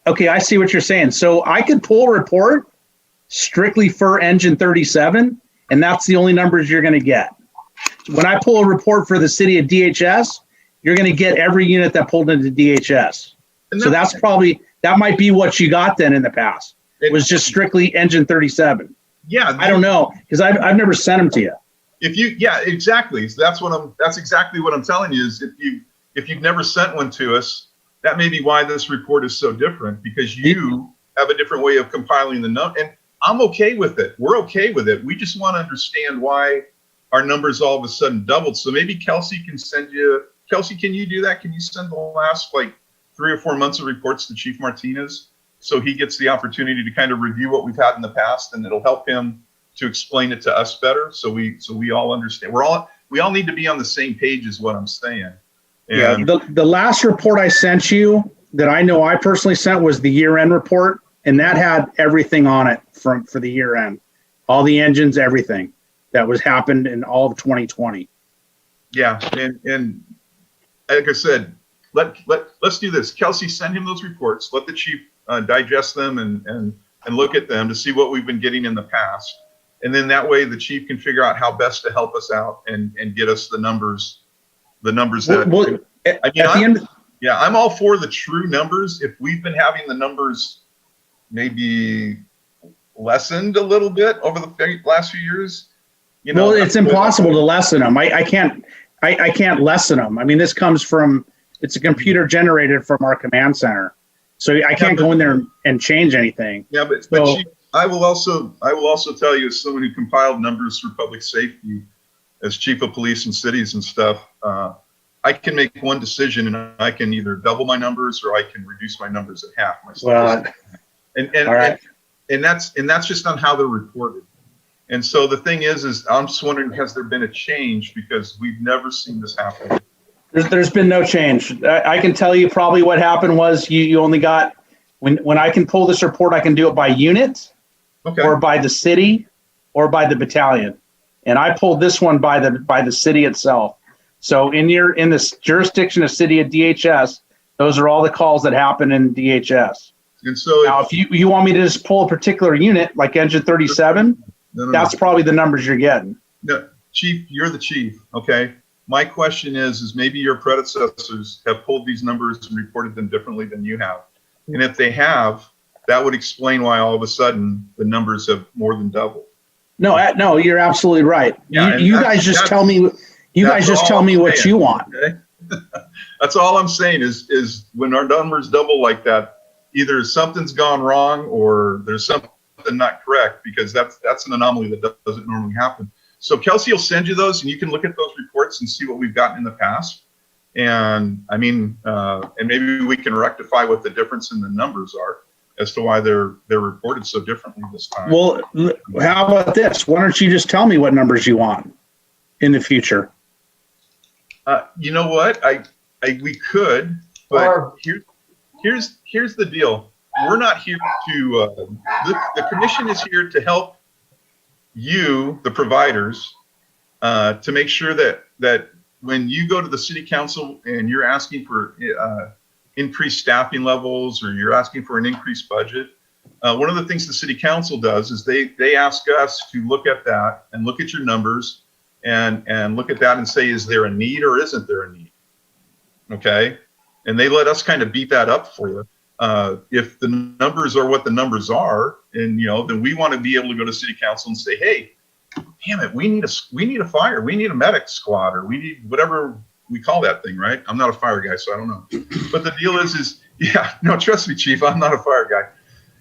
okay, I see what you're saying. So I could pull a report strictly for engine 37, and that's the only numbers you're going to get. When I pull a report for the city of DHS, you're going to get every unit that pulled into DHS. So that might be what you got then in the past. It was just strictly engine 37. Yeah, I don't know, because I've never sent them to you. Yeah, exactly. So that's exactly what I'm telling you, is if you've never sent one to us, that may be why this report is so different, because you have a different way of compiling the number. And I'm okay with it. We're okay with it. We just want to understand why our numbers all of a sudden doubled. So maybe Kelsey, can you do that? Can you send the last like 3 or 4 months of reports to Chief Martinez, so he gets the opportunity to kind of review what we've had in the past, and it'll help him to explain it to us better, so we all understand. We all need to be on the same page, is what I'm saying. And Yeah, the last report I sent you that I know I personally sent was the year-end report, and that had everything on it for the year-end, all the engines, everything that was happened in all of 2020. yeah, and like I said, let's do this. Kelsey, send him those reports. Let the chief digest them and look at them to see what we've been getting in the past. And then that way the chief can figure out how best to help us out and get us the numbers that, I'm all for the true numbers. If we've been having the numbers maybe lessened a little bit over the last few years, you know. Well, it's impossible to lessen them. I can't lessen them. I mean, this comes from, it's a computer generated from our command center. So I can't go in there and change anything. Yeah, but Chief, I will also tell you, as someone who compiled numbers for public safety, as chief of police in cities and stuff, I can make one decision, and I can either double my numbers or I can reduce my numbers at half. And that's just on how they're reported. And so the thing is I'm just wondering, has there been a change, because we've never seen this happen? There's been no change. I can tell you probably what happened was you only got, when I can pull this report, I can do it by unit, Okay. or by the city, or by the battalion. And I pulled this one by the city itself. So in this jurisdiction of city of DHS, those are all the calls that happen in DHS. And so Now, if you want me to just pull a particular unit like engine 37, that's probably the numbers you're getting. No, Chief, you're the chief, okay? My question is maybe your predecessors have pulled these numbers and reported them differently than you have. And if they have, that would explain why all of a sudden the numbers have more than doubled. No, you're absolutely right. Yeah, you guys just tell me. You guys just tell me what you want. Okay? That's all I'm saying is when our numbers double like that, either something's gone wrong or there's something not correct, because that's an anomaly that doesn't normally happen. So Kelsey will send you those, and you can look at those reports and see what we've gotten in the past. And I mean, and maybe we can rectify what the difference in the numbers are as to why they're reported so differently this time. Well, how about this? Why don't you just tell me what numbers you want in the future? You know what? We could, but here's the deal. We're not here to. The commission is here to help you, the providers, to make sure that when you go to the city council and you're asking for increased staffing levels, or you're asking for an increased budget, one of the things the city council does is they ask us to look at that and look at your numbers and look at that and say, is there a need or isn't there a need? Okay. And they let us kind of beat that up for you. If the numbers are what the numbers are, and then we want to be able to go to city council and say, hey, damn it, we need a fire, we need a medic squad, or we need whatever we call that thing, right? I'm not a fire guy, so I don't know. But the deal is yeah, no, trust me, Chief, I'm not a fire guy.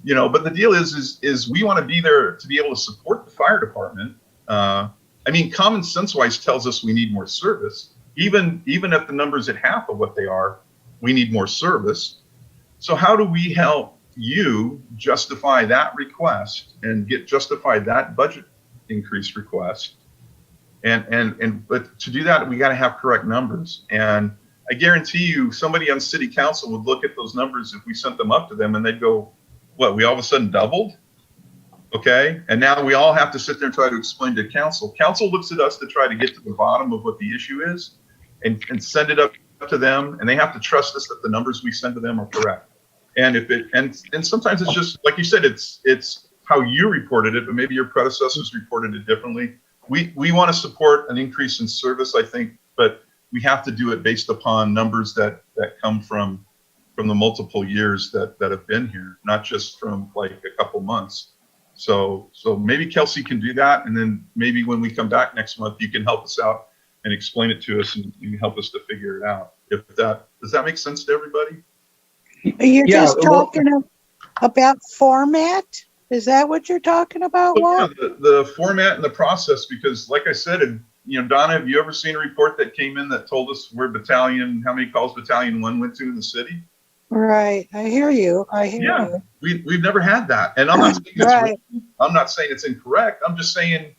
You know, but the deal is we want to be there to be able to support the fire department. I mean, common sense wise tells us we need more service. Even if the number's at half of what they are, we need more service. So how do we help you justify that request and justify that budget increase request? But to do that, we got to have correct numbers. And I guarantee you, somebody on city council would look at those numbers if we sent them up to them, and they'd go, "What? We all of a sudden doubled?" Okay, and now we all have to sit there and try to explain to council. Council looks at us to try to get to the bottom of what the issue is, and send it up to them, and they have to trust us that the numbers we send to them are correct. And if it and sometimes it's just like you said, it's how you reported it, but maybe your predecessors reported it differently. We want to support an increase in service, I think, but we have to do it based upon numbers that come from the multiple years that have been here, not just from like a couple months. So maybe Kelsey can do that, and then maybe when we come back next month, you can help us out and explain it to us and help us to figure it out. Does that make sense to everybody? You're Yeah, just talking about format? Is that what you're talking about, Walt? Yeah, the format and the process, because like I said, Donna, have you ever seen a report that came in that told us how many calls Battalion 1 went to in the city? Right. I hear you. Yeah, we've never had that. And I'm not saying it's Right. I'm not saying it's incorrect. I'm just saying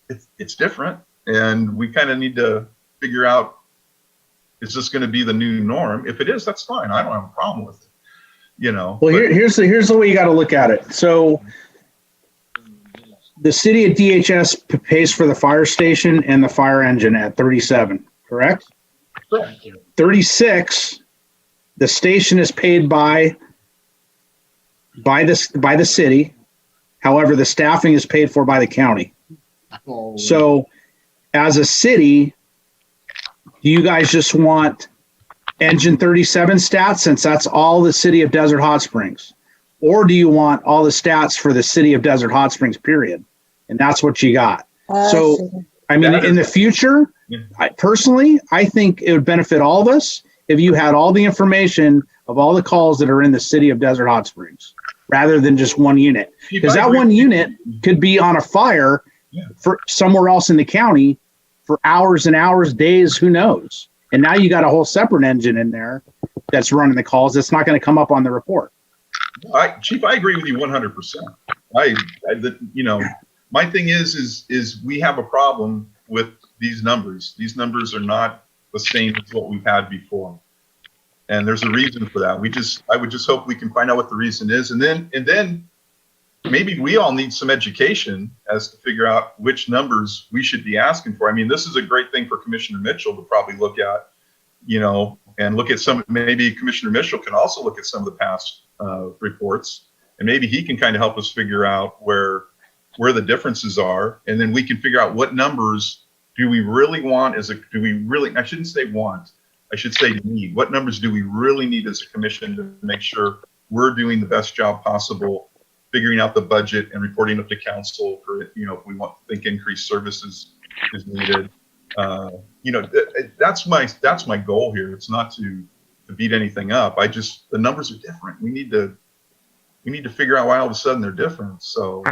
it's different. And we kind of need to figure out, is this going to be the new norm? If it is, that's fine. I don't have a problem with it. Well, here's the way you got to look at it. So the city of DHS pays for the fire station and the fire engine at 37, correct? Correct. 36, the station is paid by the city. However, the staffing is paid for by the county. So as a city, do you guys just want engine 37 stats, since that's all the city of Desert Hot Springs? Or do you want all the stats for the city of Desert Hot Springs, period? And that's what you got. So, I mean, in the future, I think it would benefit all of us if you had all the information of all the calls that are in the city of Desert Hot Springs, rather than just one unit. Because that one unit could be on a fire for somewhere else in the county for hours and hours, days, who knows? And now you got a whole separate engine in there that's running the calls. That's not going to come up on the report. Chief, I agree with you 100%. My thing is we have a problem with these numbers. These numbers are not the same as what we've had before. And there's a reason for that. I would just hope we can find out what the reason is. And then maybe we all need some education as to figure out which numbers we should be asking for. I mean, this is a great thing for Commissioner Mitchell to probably look at, and look at maybe Commissioner Mitchell can also look at some of the past reports, and maybe he can kind of help us figure out where the differences are. And then we can figure out what numbers do we really want I shouldn't say want, I should say need. What numbers do we really need as a commission to make sure we're doing the best job possible, figuring out the budget and reporting up to council for, if we think increased services is needed. That's my goal here. It's not to beat anything up. The numbers are different. We need to figure out why all of a sudden they're different. So,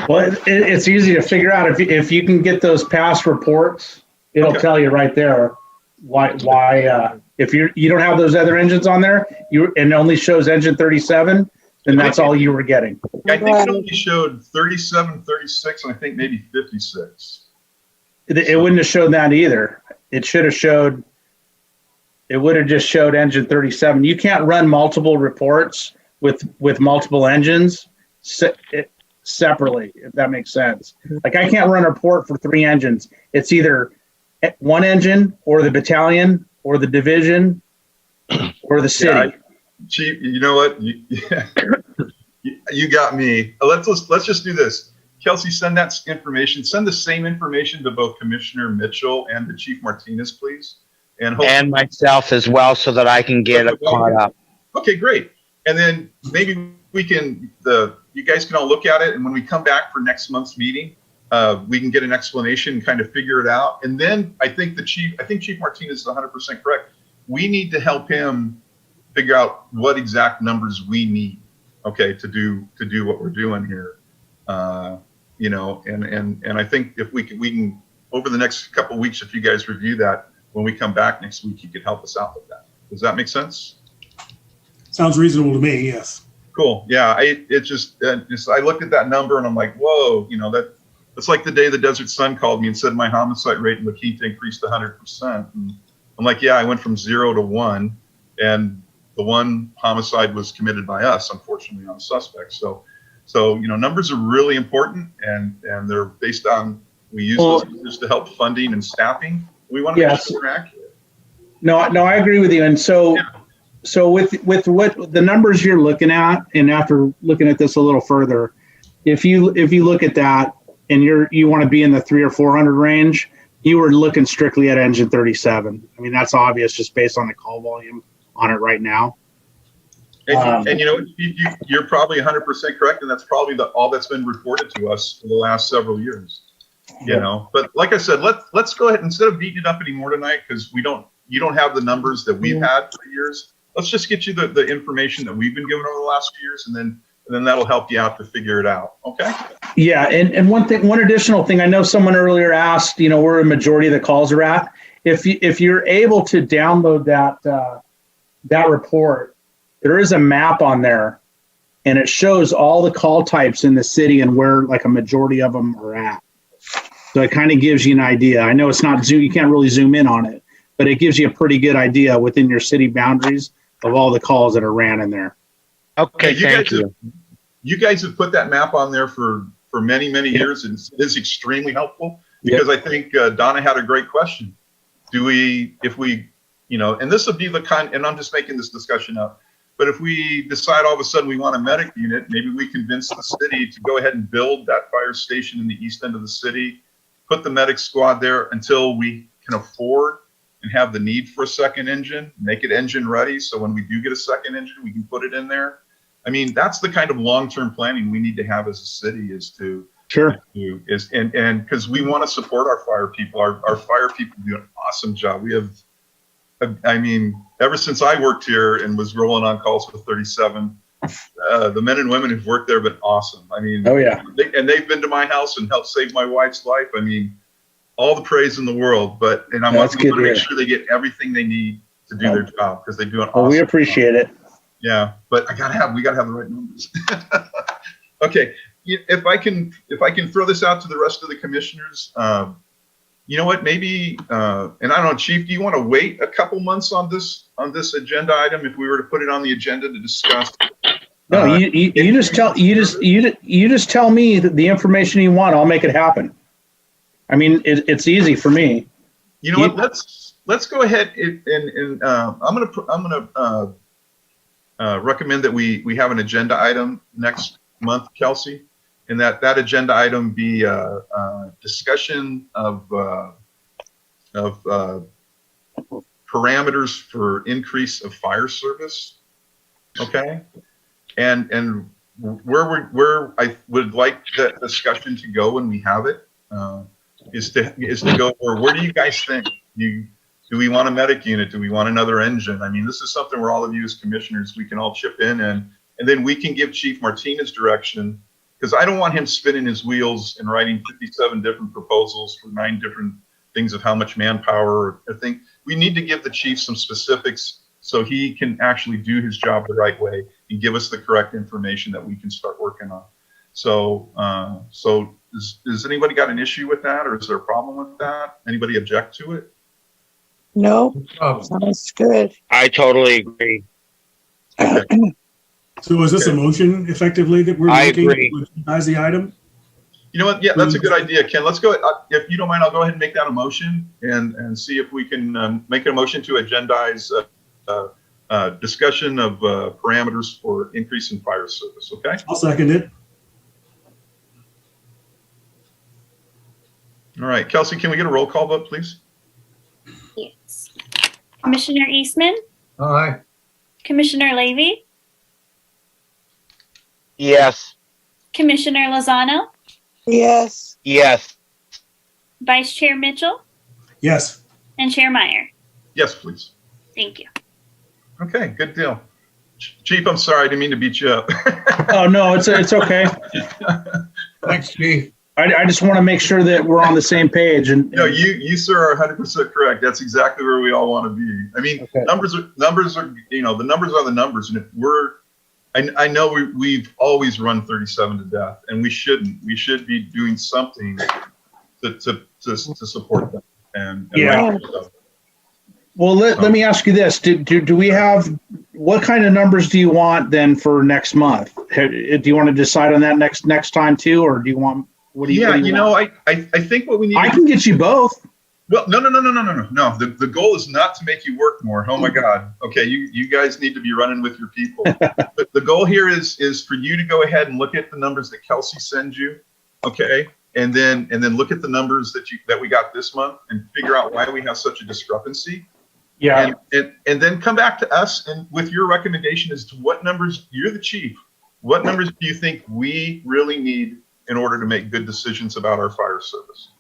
well, it's easy to figure out if you can get those past reports. It'll tell you right there why. If you don't have those other engines on there, and it only shows engine 37. And that's all you were getting. I think it only showed 37, 36, and I think maybe 56. It wouldn't have showed that either. It would have just showed engine 37. You can't run multiple reports with multiple engines separately, if that makes sense. Like, I can't run a report for 3 engines. It's either one engine or the battalion or the division or the city. Yeah, Chief, you know what? You got me. Let's just do this. Kelsey, send that information. Send the same information to both Commissioner Mitchell and to Chief Martinez, please. And myself as well, so that I can get it caught up. Okay, great. And then maybe we can, you guys can all look at it. And when we come back for next month's meeting, we can get an explanation and kind of figure it out. And then I think Chief Martinez is 100% correct. We need to help him figure out what exact numbers we need, okay, to do what we're doing here. You know, and I think if we can over the next couple of weeks, if you guys review that, when we come back next week, you could help us out with that. Does that make sense? Sounds reasonable to me, yes. Cool. Yeah, I looked at that number and I'm like, whoa, you know, that's like the day the Desert Sun called me and said my homicide rate in La Quinta increased 100%. And I'm like, yeah, I went from 0 to 1, and the one homicide was committed by us, unfortunately, on a suspect. So you know, numbers are really important, and they're based on, we use those numbers to help funding and staffing. We want to make sure we're accurate. No, I agree with you. And so, so with what the numbers you're looking at, and after looking at this a little further, if you look at that and you want to be in the 300 or 400 range, you were looking strictly at engine 37. I mean, that's obvious just based on the call volume on it right now. And you know, you're probably 100% correct, and that's probably all that's been reported to us for the last several years. You know, but like I said, let's go ahead, instead of beating it up anymore tonight, because you don't have the numbers that we've had for years. Let's just get you the information that we've been given over the last few years, and then that'll help you out to figure it out. Okay. Yeah, and one additional thing, I know someone earlier asked, you know, where a majority of the calls are at. If you're able to download that report, there is a map on there, and it shows all the call types in the city and where like a majority of them are at. So it kind of gives you an idea. I know it's not zoom, you can't really zoom in on it, but it gives you a pretty good idea within your city boundaries of all the calls that are ran in there. Okay, thank you. You guys have put that map on there for many, many years, and it is extremely helpful, because I think Donna had a great question. If we, you know, and this would be and I'm just making this discussion up, but if we decide all of a sudden we want a medic unit, maybe we convince the city to go ahead and build that fire station in the east end of the city, put the medic squad there until we can afford and have the need for a second engine, make it engine ready. So when we do get a second engine, we can put it in there. I mean, that's the kind of long-term planning we need to have as a city, is to, and because we want to support our fire people. Our fire people do an awesome job. We have, I mean, ever since I worked here and was rolling on calls with 37, the men and women who've worked there have been awesome. I mean, and they've been to my house and helped save my wife's life. I mean, all the praise in the world, and I want to make sure they get everything they need to do their job, because they do an awesome we appreciate it. Yeah, but we gotta have the right numbers. Okay, if I can throw this out to the rest of the commissioners, you know what? Maybe, and I don't know, Chief, do you want to wait a couple months on this agenda item if we were to put it on the agenda to discuss? No, you just tell me the information you want. I'll make it happen. I mean, it's easy for me. You know what? Let's go ahead and I'm gonna recommend that we have an agenda item next month, Kelsey, and that agenda item be a discussion of parameters for increase of fire service. Okay, and where I would like that discussion to go when we have it is to go where do you guys think do we want a medic unit? Do we want another engine? I mean, this is something where all of you as commissioners, we can all chip in, and then we can give Chief Martinez direction, because I don't want him spinning his wheels and writing 57 different proposals for 9 different things of how much manpower. I think we need to give the chief some specifics so he can actually do his job the right way and give us the correct information that we can start working on. So, does anybody got an issue with that, or is there a problem with that? Anybody object to it? No, sounds good. I totally agree. So is this a motion effectively that we're making as the item? You know what? Yeah, that's a good idea, Ken. Let's go. If you don't mind, I'll go ahead and make that a motion and see if we can make a motion to agendize discussion of parameters for increase in fire service. Okay. I'll second it. All right, Kelsey, can we get a roll call vote, please? Yes. Commissioner Eastman? Aye. Commissioner Levy? Yes. Commissioner Lozano? Yes. Yes. Vice Chair Mitchell, Yes. and Chair Meyer. Yes, please. Thank you. Okay, good deal. Chief, I'm sorry, I didn't mean to beat you up. Oh, no, it's okay. Thanks, Chief. I just want to make sure that we're on the same page and. No, you sir are 100% correct. That's exactly where we all want to be. I mean, Okay. numbers are, the numbers are the numbers. And if I know we've always run 37 to death, and we shouldn't. We should be doing something to support them. And Yeah. rightfully so. Well, let me ask you this. Do we have, what kind of numbers do you want then for next month? Do you want to decide on that next time too, or do you want, what do you want? I think what we need I can get you both. Well, no. The goal is not to make you work more. Oh my God. Okay, you guys need to be running with your people. But the goal here is for you to go ahead and look at the numbers that Kelsey sends you, okay, and then look at the numbers that we got this month and figure out why we have such a discrepancy. Yeah. And then come back to us and with your recommendation as to what numbers, you're the chief. What numbers do you think we really need in order to make good decisions about our fire service?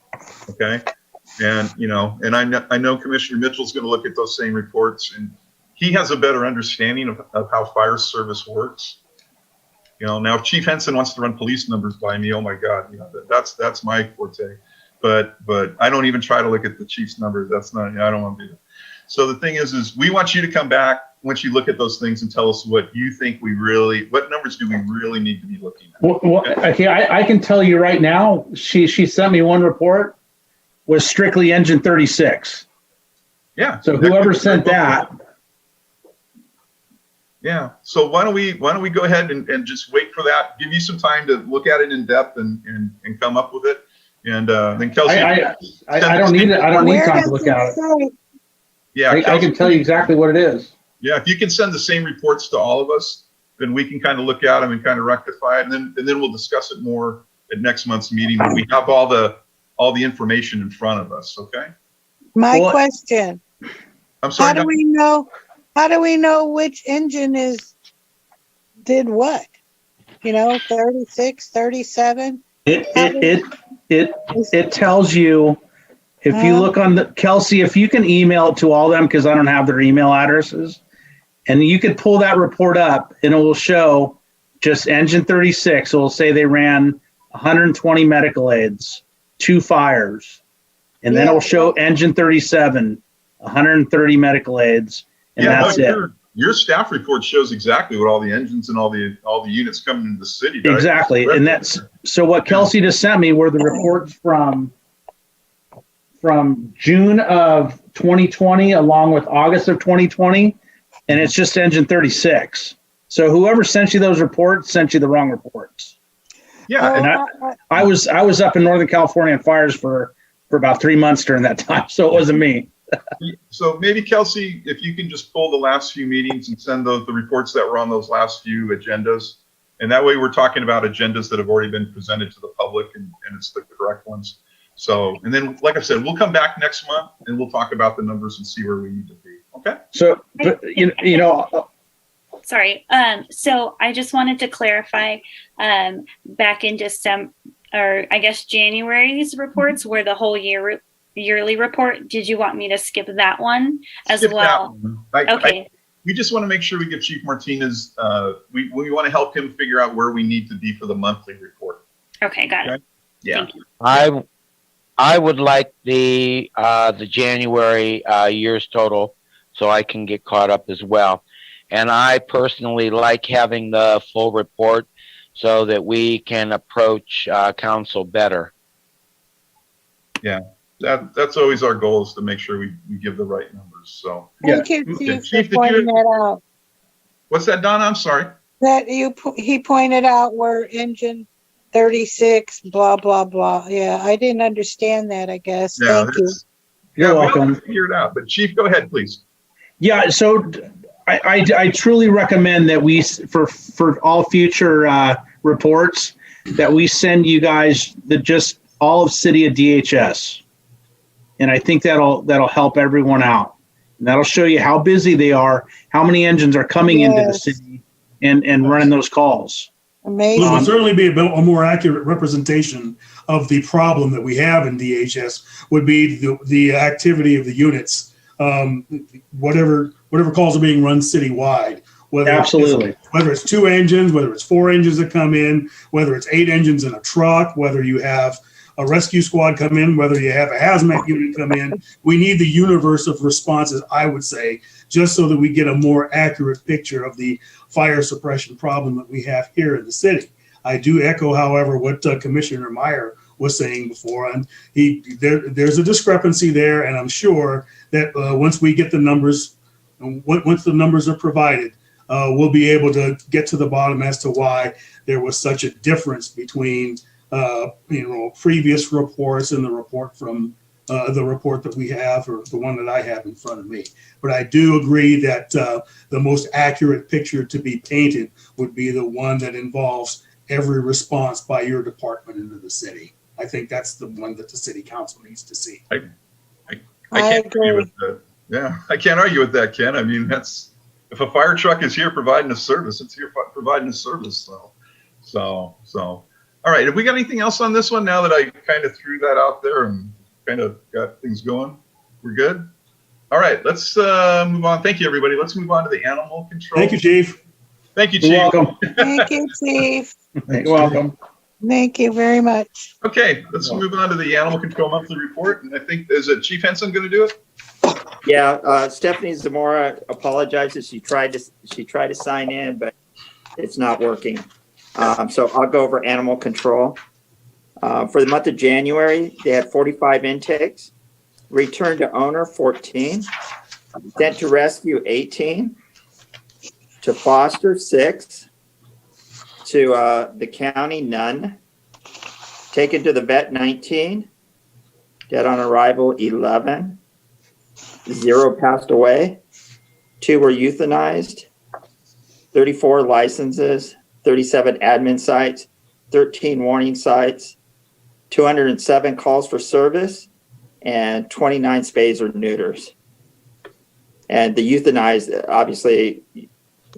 Okay. And, I know Commissioner Mitchell's going to look at those same reports, and he has a better understanding of how fire service works. Now if Chief Henson wants to run police numbers by me, oh my God, that's my forte. But I don't even try to look at the chief's numbers. That's not, I don't want to do that. So the thing is we want you to come back once you look at those things and tell us what you think what numbers do we really need to be looking at? Well, okay, I can tell you right now, she sent me one report was strictly engine 36. Yeah. So whoever sent that. Yeah. So why don't we go ahead and just wait for that, give you some time to look at it in depth and come up with it. And then Kelsey. I don't need it. I don't need time to look at it. Yeah. I can tell you exactly what it is. Yeah. If you can send the same reports to all of us, then we can kind of look at them and kind of rectify it. And then we'll discuss it more at next month's meeting when we have all the information in front of us. Okay. My question, I'm sorry. how do we know which engine did what? 36, 37? It tells you, if you look on Kelsey, if you can email it to all of them, because I don't have their email addresses, and you could pull that report up and it will show just engine 36. It will say they ran 120 medical aids, 2 fires, and then it will show engine 37, 130 medical aids, and that's it. Your staff report shows exactly what all the engines and all the units coming into the city. Right? Exactly, and that's so. What Kelsey just sent me were the reports from June of 2020, along with August of 2020, and it's just engine 36. So whoever sent you those reports sent you the wrong reports. Yeah, and I was up in Northern California on fires for about 3 months during that time, so it wasn't me. So maybe Kelsey, if you can just pull the last few meetings and send the reports that were on those last few agendas, and that way we're talking about agendas that have already been presented to the public and it's the correct ones. So, and then, like I said, we'll come back next month and we'll talk about the numbers and see where we need to be. Okay. So, but, Sorry. So I just wanted to clarify, back in December, or I guess January's reports were the whole yearly report. Did you want me to skip that one as well? Okay. We just want to make sure we give Chief Martinez, we want to help him figure out where we need to be for the monthly report. Okay, got it. Yeah. Thank you. I would like the January year's total so I can get caught up as well. And I personally like having the full report so that we can approach council better. Yeah, that's always our goal, is to make sure we give the right numbers. So Thank you, Chief, for pointing that out. What's that, Donna? I'm sorry. That he pointed out where engine 36, blah, blah, blah. Yeah, I didn't understand that, I guess. Yeah, Thank you. You're welcome. We'll figure it out. But Chief, go ahead, please. Yeah, so I truly recommend that we, for all future reports, that we send you guys just all of City of DHS. And I think that'll help everyone out. And that'll show you how busy they are, how many engines are coming into the city and running those calls. Well, it Amazing. would certainly be a more accurate representation of the problem that we have in DHS would be the activity of the units. Whatever calls are being run citywide, Absolutely. whether it's 2 engines, whether it's 4 engines that come in, whether it's 8 engines in a truck, whether you have a rescue squad come in, whether you have a hazmat unit come in. We need the universe of responses, I would say, just so that we get a more accurate picture of the fire suppression problem that we have here in the city. I do echo, however, what Commissioner Meyer was saying before, and there's a discrepancy there, and I'm sure that once we get the numbers, once the numbers are provided, we'll be able to get to the bottom as to why there was such a difference between previous reports and the report from the report that we have, or the one that I have in front of me. But I do agree that the most accurate picture to be painted would be the one that involves every response by your department into the city. I think that's the one that the city council needs to see. I can't argue with that. Yeah, I can't argue with that, Ken. I mean, if a fire truck is here providing a service, it's here providing a service. So. All right, have we got anything else on this one now that I kind of threw that out there and kind of got things going? We're good? All right, let's move on. Thank you, everybody. Let's move on to the animal control. Thank you, Chief. Thank you, Chief. You're welcome. Thank you, Chief. You're welcome. Thank you very much. Okay, let's move on to the animal control monthly report. And I think, is it Chief Henson going to do it? Yeah, Stephanie Zamora apologizes. She tried to sign in, but it's not working. So I'll go over animal control. For the month of January, they had 45 intakes, return to owner 14, sent to rescue 18, to foster 6, to the county none, taken to the vet 19, dead on arrival 11, 0 passed away, 2 were euthanized, 34 licenses, 37 admin sites, 13 warning sites, 207 calls for service, and 29 spays or neuters. And the euthanized, obviously,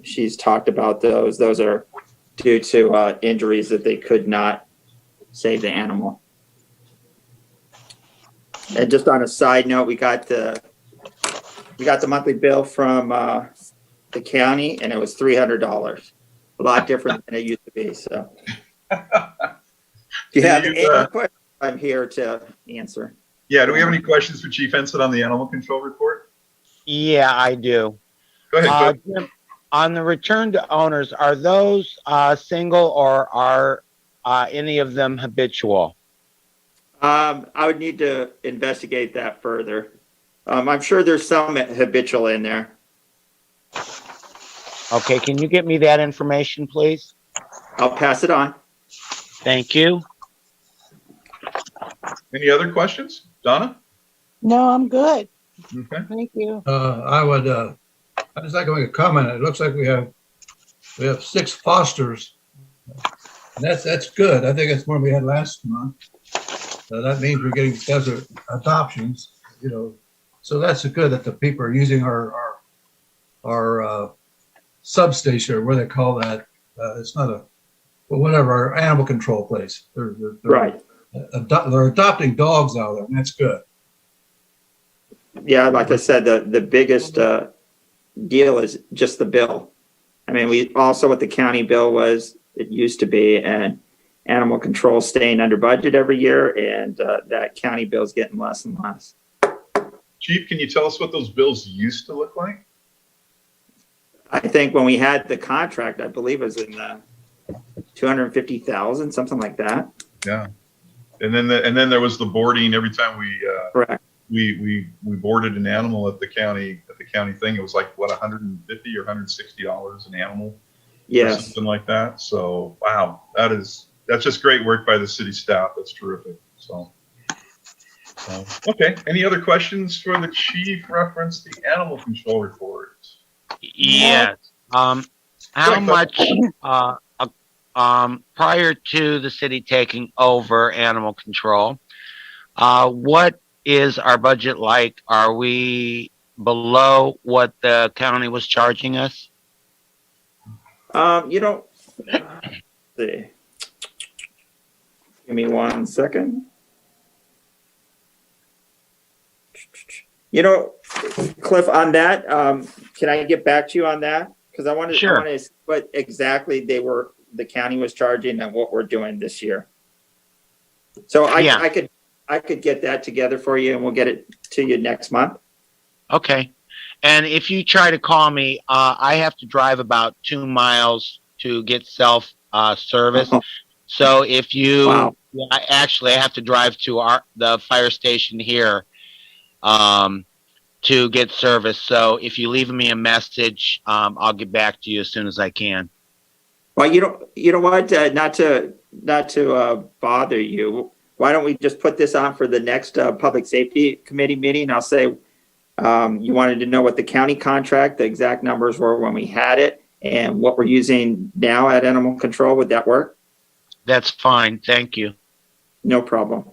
she's talked about those. Those are due to injuries that they could not save the animal. And just on a side note, we got the monthly bill from the county, and it was $300. A lot different than it used to be. So, if you have any questions, I'm here to answer. Yeah, do we have any questions for Chief Henson on the animal control report? Yeah, I do. Go ahead. Jim, on the return to owners, are those single or are any of them habitual? I would need to investigate that further. I'm sure there's some habitual in there. Okay, can you get me that information, please? I'll pass it on. Thank you. Any other questions? Donna? No, I'm good. Okay. Thank you. I just like to make a comment. It looks like we have 6 fosters. And that's good. I think it's more than we had last month. That means we're getting desert adoptions, So that's good that the people are using our substation, or what they call that. It's not our animal control place. They're Right. They're adopting dogs out there, and that's good. Yeah, like I said, the biggest deal is just the bill. I mean, we also what the county bill was, it used to be, and animal control staying under budget every year, and that county bill is getting less and less. Chief, can you tell us what those bills used to look like? I think when we had the contract, I believe it was in the 250,000, something like that. Yeah. And then there was the boarding every time Correct. we boarded an animal at the county thing. It was like what, $150 or $160 an animal, or Yes. something like that. So wow, that's just great work by the city staff. That's terrific. So okay. Any other questions for the chief? Reference the animal control report. Yes. How much prior to the city taking over animal control, what is our budget like? Are we below what the county was charging us? The see. Give me 1 second. You know, Cliff, on that, can I get back to you on that? Because I wanted Sure. to see what exactly the county was charging and what we're doing this year. So I could get that together for you and we'll get it to you next month. Okay. And if you try to call me, I have to drive about 2 miles to get self service. So if you, Wow. I have to drive to the fire station here to get service. So if you leave me a message, I'll get back to you as soon as I can. Well, you know what? Not to bother you. Why don't we just put this on for the next public safety committee meeting? I'll say you wanted to know what the county contract, the exact numbers were when we had it, and what we're using now at animal control. Would that work? That's fine. Thank you. No problem.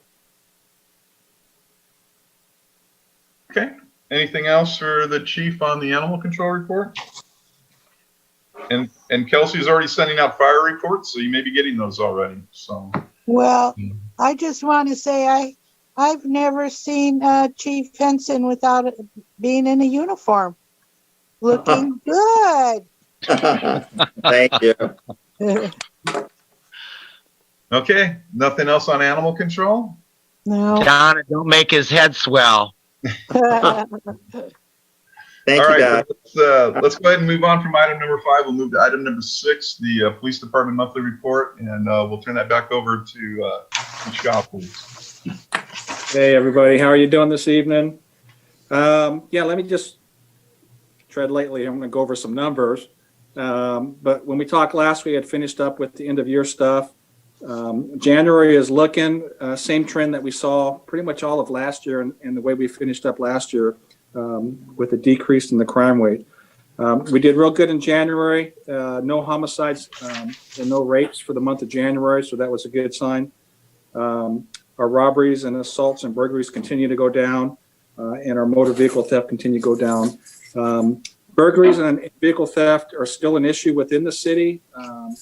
Okay. Anything else for the chief on the animal control report? And Kelsey's already sending out fire reports, so you may be getting those already. So. Well, I just want to say I've never seen Chief Henson without being in a uniform. Looking good. Thank you. Okay. Nothing else on animal control? No. Donna, don't make his head swell. Thank All you, right, Dad. let's go ahead and move on from item number 5. We'll move to item number 6, the police department monthly report, and we'll turn that back over to Michelle, please. Hey, everybody. How are you doing this evening? Yeah, let me just tread lightly. I'm going to go over some numbers. But when we talked last, we had finished up with the end of year stuff. January is looking same trend that we saw pretty much all of last year and the way we finished up last year with a decrease in the crime rate. We did real good in January. No homicides and no rapes for the month of January, so that was a good sign. Our robberies and assaults and burglaries continue to go down, and our motor vehicle theft continue to go down. Burglaries and vehicle theft are still an issue within the city,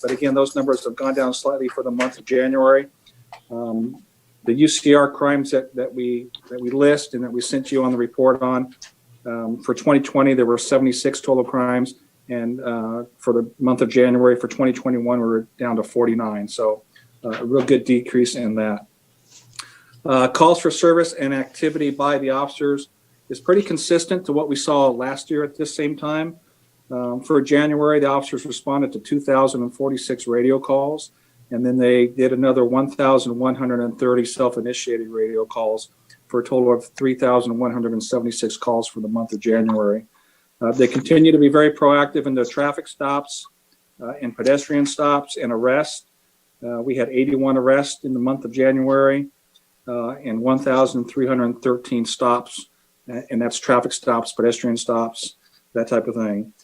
but again, those numbers have gone down slightly for the month of January. The UCR crimes that we list and that we sent you on the report on, for 2020, there were 76 total crimes, and for the month of January for 2021, we were down to 49. So a real good decrease in that. Calls for service and activity by the officers is pretty consistent to what we saw last year at this same time. For January, the officers responded to 2,046 radio calls, and then they did another 1,130 self-initiated radio calls for a total of 3,176 calls for the month of January. They continue to be very proactive in their traffic stops and pedestrian stops and arrests. We had 81 arrests in the month of January and 1,313 stops, and that's traffic stops, pedestrian stops, that type of thing.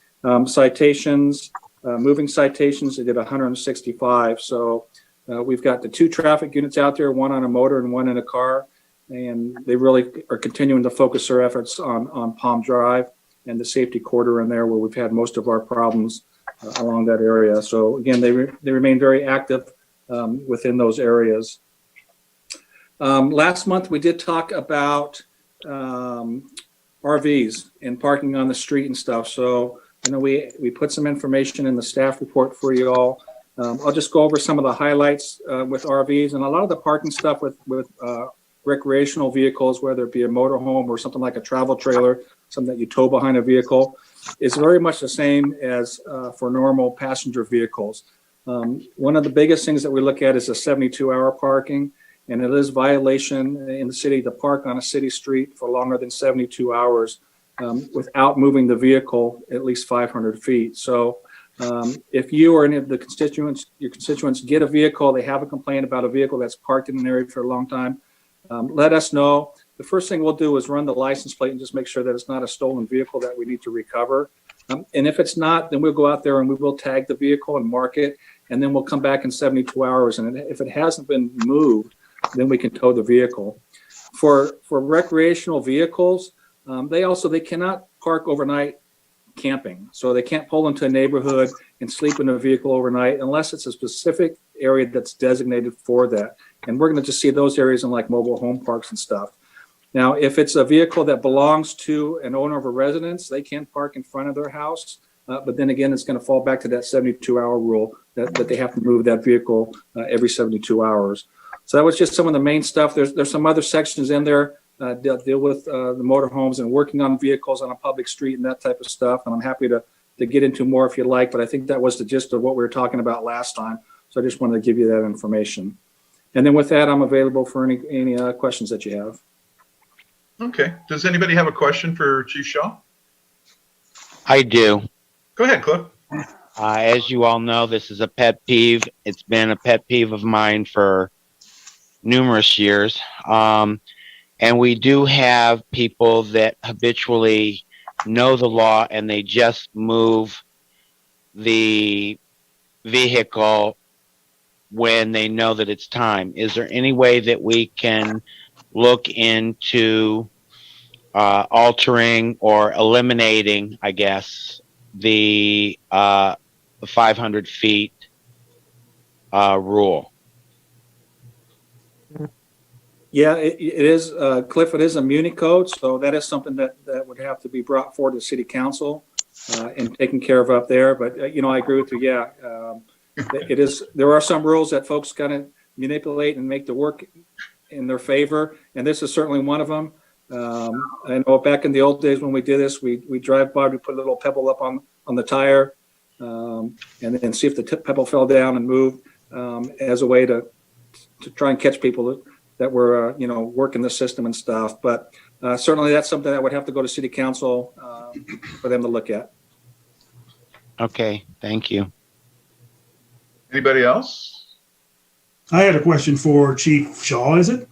Citations, moving citations, they did 165. So we've got the 2 traffic units out there, one on a motor and one in a car, and they really are continuing to focus their efforts on Palm Drive and the safety corridor in there where we've had most of our problems along that area. So again, they remain very active within those areas. Last month, we did talk about RVs and parking on the street and stuff. So I know we put some information in the staff report for you all. I'll just go over some of the highlights with RVs and a lot of the parking stuff with recreational vehicles, whether it be a motorhome or something like a travel trailer, something that you tow behind a vehicle, is very much the same as for normal passenger vehicles. One of the biggest things that we look at is a 72-hour parking. And it is violation in the city to park on a city street for longer than 72 hours without moving the vehicle at least 500 feet. So if you or any of your constituents get a vehicle, they have a complaint about a vehicle that's parked in an area for a long time, let us know. The first thing we'll do is run the license plate and just make sure that it's not a stolen vehicle that we need to recover. And if it's not, then we'll go out there and we will tag the vehicle and mark it, and then we'll come back in 72 hours. And if it hasn't been moved, then we can tow the vehicle. For recreational vehicles, they cannot park overnight camping. So they can't pull into a neighborhood and sleep in a vehicle overnight unless it's a specific area that's designated for that. And we're going to just see those areas in like mobile home parks and stuff. Now, if it's a vehicle that belongs to an owner of a residence, they can park in front of their house. But then again, it's going to fall back to that 72-hour rule that they have to move that vehicle every 72 hours. So that was just some of the main stuff. There's some other sections in there that deal with the motorhomes and working on vehicles on a public street and that type of stuff. And I'm happy to get into more if you like, but I think that was the gist of what we were talking about last time. So I just wanted to give you that information. And then with that, I'm available for any questions that you have. Okay. Does anybody have a question for Chief Shaw? I do. Go ahead, Cliff. As you all know, this is a pet peeve. It's been a pet peeve of mine for numerous years. And we do have people that habitually know the law and they just move the vehicle when they know that it's time. Is there any way that we can look into altering or eliminating, I guess, the 500 feet rule? Yeah, it is, Cliff, it is a muni code, so that is something that would have to be brought forward to City Council and taken care of up there. But, I agree with you, yeah. It is. There are some rules that folks kind of manipulate and make the work in their favor, and this is certainly one of them. I know back in the old days when we did this, we drive by, we put a little pebble up on the tire, and then see if the pebble fell down and moved as a way to try and catch people that were working the system and stuff. But certainly that's something that would have to go to City Council for them to look at. Okay, thank you. Anybody else? I had a question for Chief Shaw, is it?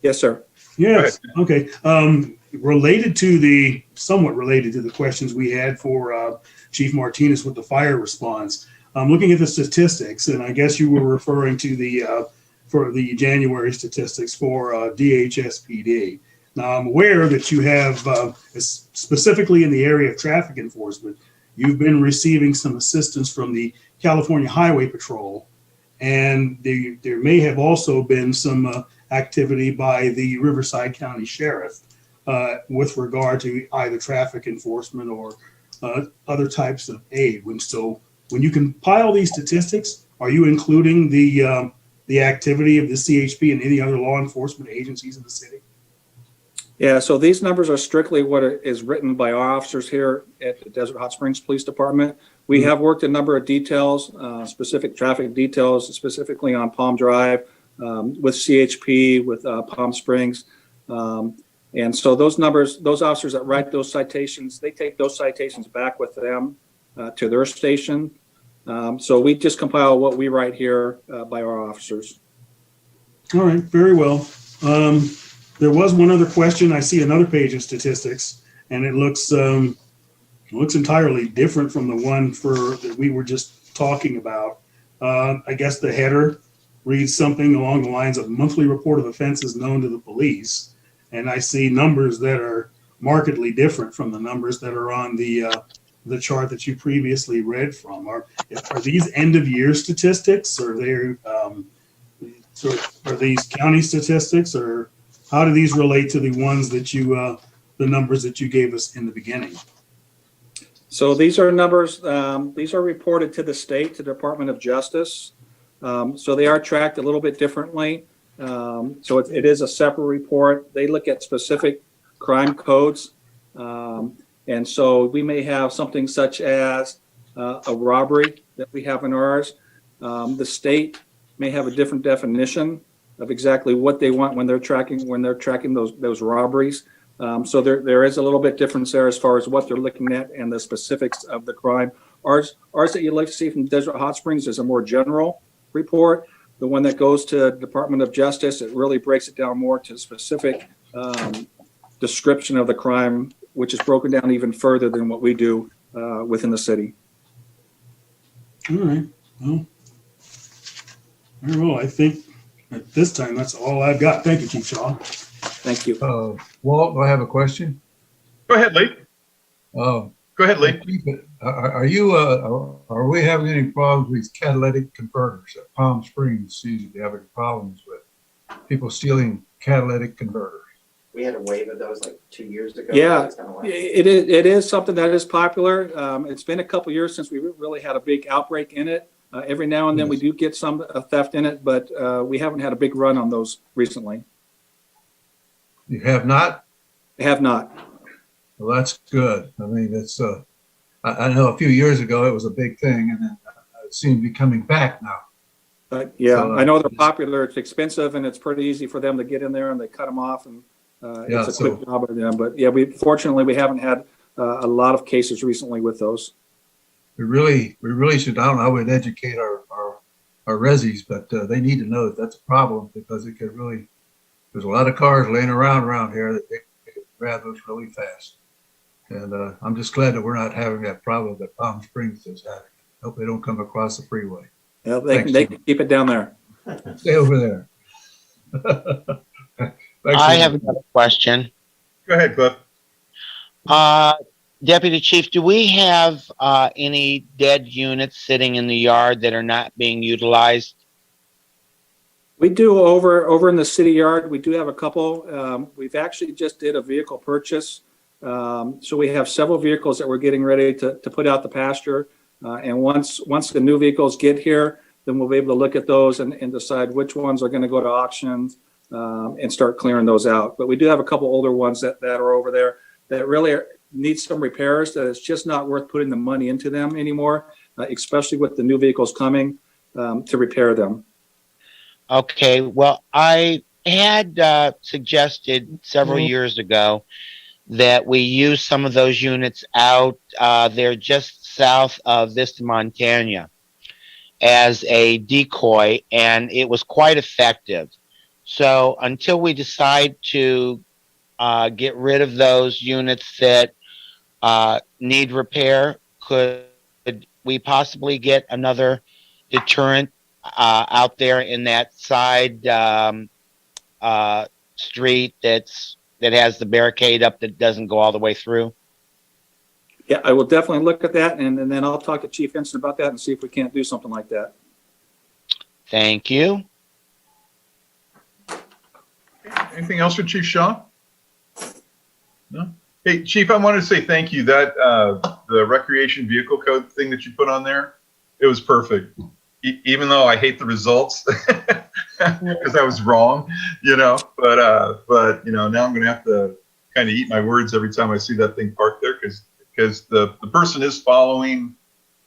Yes, sir. Yes, okay. Somewhat related to the questions we had for Chief Martinez with the fire response. I'm looking at the statistics, and I guess you were referring to for the January statistics for DHSPD. Now, I'm aware that you have, specifically in the area of traffic enforcement, you've been receiving some assistance from the California Highway Patrol, and there may have also been some activity by the Riverside County Sheriff with regard to either traffic enforcement or other types of aid. When you compile these statistics, are you including the activity of the CHP and any other law enforcement agencies in the city? Yeah, so these numbers are strictly what is written by our officers here at the Desert Hot Springs Police Department. We have worked a number of details, specific traffic details, specifically on Palm Drive, with CHP, with Palm Springs. And so those numbers, those officers that write those citations, they take those citations back with them to their station. So we just compile what we write here by our officers. All right, very well. There was one other question. I see another page of statistics, and it looks entirely different from the one that we were just talking about. I guess the header reads something along the lines of monthly report of offenses known to the police, and I see numbers that are markedly different from the numbers that are on the chart that you previously read from. Are these end of year statistics, or are these county statistics, or how do these relate to the ones that the numbers that you gave us in the beginning? So these are numbers, these are reported to the state, to the Department of Justice. So they are tracked a little bit differently. So it is a separate report. They look at specific crime codes. And so we may have something such as a robbery that we have in ours. The state may have a different definition of exactly what they want when they're tracking those robberies. So there is a little bit difference there as far as what they're looking at and the specifics of the crime. Ours that you'd like to see from Desert Hot Springs is a more general report. The one that goes to Department of Justice, it really breaks it down more to specific description of the crime, which is broken down even further than what we do within the city. All right. Well, very well. I think at this time, that's all I've got. Thank you, Chief Shaw. Thank you. Walt, I have a question. Go ahead, Lee. Go ahead, Lee. Are we having any problems with catalytic converters at Palm Springs? Seems to be having problems with people stealing catalytic converters. We had a wave of those like 2 years ago. Yeah, It's kinda like- it is something that is popular. It's been a couple years since we really had a big outbreak in it. Every now and then we do get some theft in it, but we haven't had a big run on those recently. You have not? Have not. Well, that's good. I mean, it's, I know a few years ago it was a big thing, and then it seemed to be coming back now. Yeah, So, I know they're popular. It's expensive and it's pretty easy for them to get in there and they cut them off and Yeah, it's a quick job of them. But yeah, fortunately we haven't had a lot of cases recently with those. We really should, I don't know how we'd educate our resis, but they need to know that that's a problem because it could really, there's a lot of cars laying around here that they could grab those really fast. And I'm just glad that we're not having that problem that Palm Springs is having. Hope they don't come across the freeway. Yeah, they can keep it down there. Stay over there. I have another question. Go ahead, Cliff. Deputy Chief, do we have any dead units sitting in the yard that are not being utilized? We do over in the city yard. We do have a couple. We've actually just did a vehicle purchase. So we have several vehicles that we're getting ready to put out the pasture. And once the new vehicles get here, then we'll be able to look at those and decide which ones are going to go to auction and start clearing those out. But we do have a couple older ones that are over there that really need some repairs, that it's just not worth putting the money into them anymore, especially with the new vehicles coming to repair them. Okay, well, I had suggested several years ago that we use some of those units out there just south of Vista, Montana as a decoy, and it was quite effective. So until we decide to get rid of those units that need repair, could we possibly get another deterrent out there in that side street that has the barricade up that doesn't go all the way through? Yeah, I will definitely look at that, and then I'll talk to Chief Henson about that and see if we can't do something like that. Thank you. Anything else for Chief Shaw? No? Hey, Chief, I wanted to say thank you. That the recreation vehicle code thing that you put on there, it was perfect. Even though I hate the results because I was wrong, but now I'm going to have to kind of eat my words every time I see that thing parked there because the person is following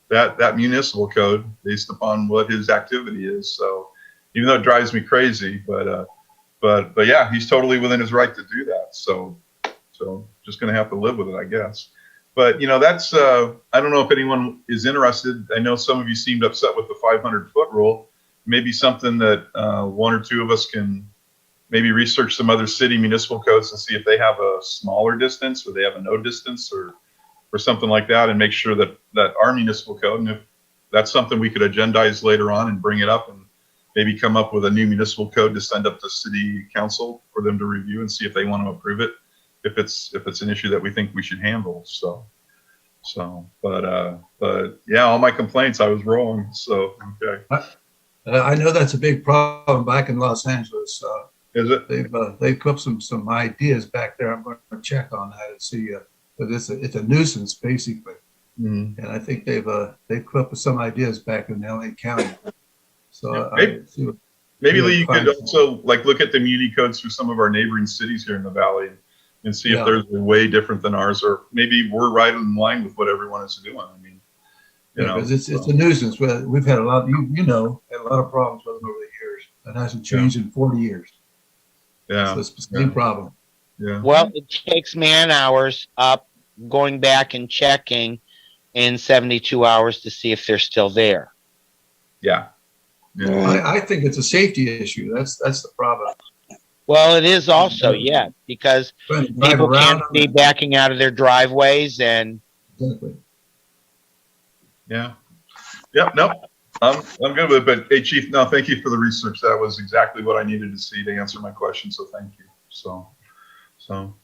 that municipal code based upon what his activity is. So even though it drives me crazy, but yeah, he's totally within his right to do that. So just going to have to live with it, I guess. But that's I don't know if anyone is interested. I know some of you seemed upset with the 500-foot rule. Maybe something that one or two of us can maybe research some other city municipal codes and see if they have a smaller distance or they have a no distance or something like that, and make sure that our municipal code, and if that's something we could agendize later on and bring it up and maybe come up with a new municipal code to send up to city council for them to review and see if they want to approve it. If it's an issue that we think we should handle. But yeah, all my complaints, I was wrong. So, okay. I know that's a big problem back in Los Angeles. Is it? They've put some ideas back there. I'm going to check on that and see. But it's a nuisance basically. Mm-hmm. And I think they've come up with some ideas back in LA County. So maybe Lee, you could also look at the muni codes for some of our neighboring cities here in the valley and see if there's a way different than ours, or maybe we're right in line with what everyone is doing. I mean, because it's a nuisance. We've had a lot, had a lot of problems with them over the years. That hasn't changed in 40 years. Yeah, so it's the same problem. Yeah. Well, it takes man hours up going back and checking in 72 hours to see if they're still there. Yeah. I think it's a safety issue. That's the problem. Well, it is also, because people can't be backing out of their driveways and. Exactly. Yeah. Yep. Nope. I'm good with it. But hey, Chief, no, thank you for the research. That was exactly what I needed to see to answer my question. So thank you. So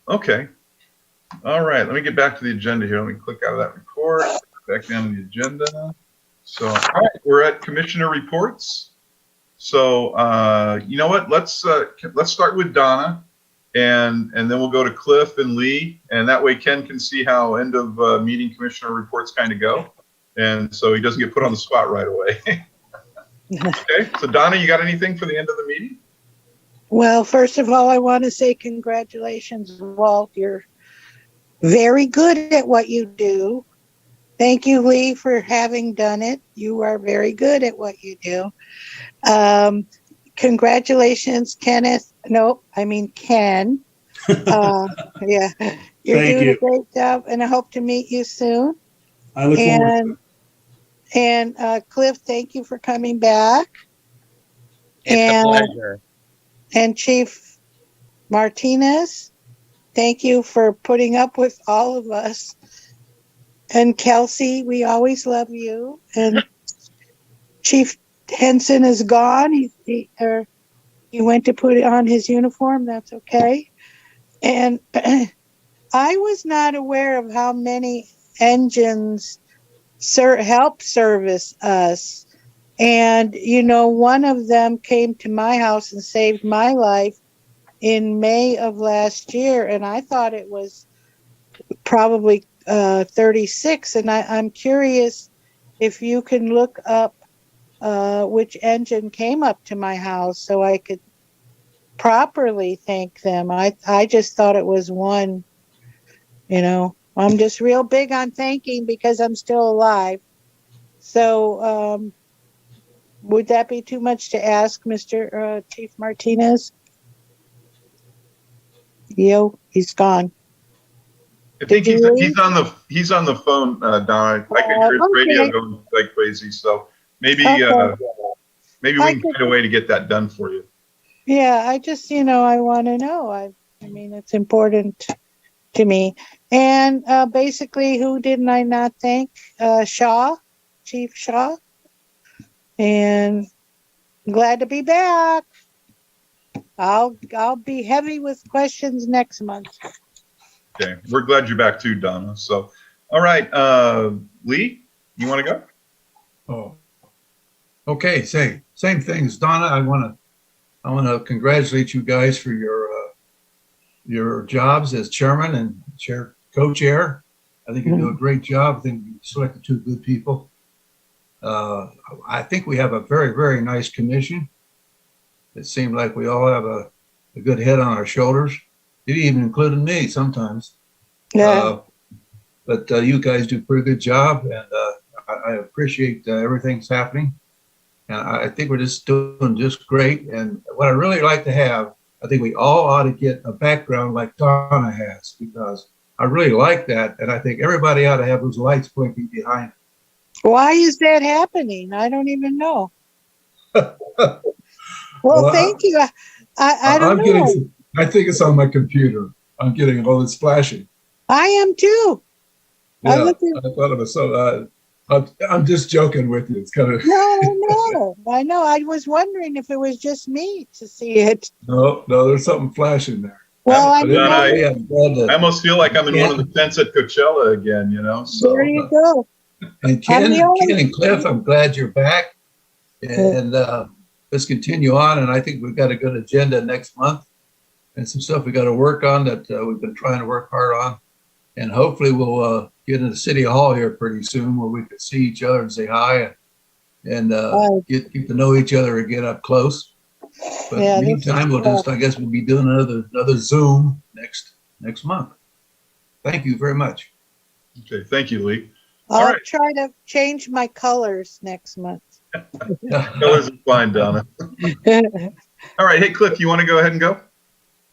okay. All right, let me get back to the agenda here. Let me click out of that report, back down to the agenda. So, all right, we're at commissioner reports. So, you know what? Let's start with Donna, and then we'll go to Cliff and Lee, and that way Ken can see how end of meeting commissioner reports kind of go, and so he doesn't get put on the spot right away. Okay, so Donna, you got anything for the end of the meeting? Well, first of all, I want to say congratulations, Walt. You're very good at what you do. Thank you, Lee, for having done it. You are very good at what you do. Congratulations, Kenneth. No, I mean Ken. Yeah, you're Thank doing you. a great job, and I hope to meet you soon. I look forward to it. And Cliff, thank you for coming back. It's a And pleasure. and Chief Martinez, thank you for putting up with all of us. And Kelsey, we always love you. And Chief Henson is gone. He went to put on his uniform. That's okay. And I was not aware of how many engines help service us. And, you know, one of them came to my house and saved my life in May of last year. And I thought it was probably 36. And I'm curious if you can look up which engine came up to my house so I could properly thank them. I just thought it was one, you know. I'm just real big on thanking because I'm still alive. So would that be too much to ask, Mr. Chief Martinez? Yo, he's gone. I think Did you leave? he's on the phone, Donna. I can hear his radio Okay. going like crazy. So maybe Okay. maybe we can find a way to get that done for you. Yeah, I just, you know, I want to know. I mean, it's important to me. And basically, who didn't I not thank? Shaw, Chief Shaw. And glad to be back. I'll be heavy with questions next month. Okay, we're glad you're back too, Donna. So, all right, Lee, you want to go? Oh, okay. Same things, Donna. I want to congratulate you guys for your jobs as chairman and co-chair. I think you do a great job. I think you selected two good people. I think we have a very, very nice commission. It seemed like we all have a good head on our shoulders. It even included me sometimes. Yeah. But you guys do a pretty good job, and I appreciate everything's happening. And I think we're just doing just great. And what I really like to have, I think we all ought to get a background like Donna has, because I really like that. And I think everybody ought to have those lights blinking behind them. Why is that happening? I don't even know. Well, thank you. I don't know. I think it's on my computer. I'm getting all this flashing. I am too. Yeah, I thought it was so. I'm just joking with you. It's kind of. No, I know. I was wondering if it was just me to see it. No, there's something flashing there. Well, I almost feel like I'm in one of the tents at Coachella again, you know. So there you go. And Ken and Cliff, I'm glad you're back. And let's continue on. And I think we've got a good agenda next month and some stuff we got to work on that we've been trying to work hard on. And hopefully we'll get into City Hall here pretty soon where we can see each other and say hi and get to know each other again up close. But in the meantime, I guess we'll be doing another Zoom next month. Thank you very much. Okay, thank you, Lee. I'll try to change my colors next month. Colors are fine, Donna. All right, hey Cliff, you want to go ahead and go?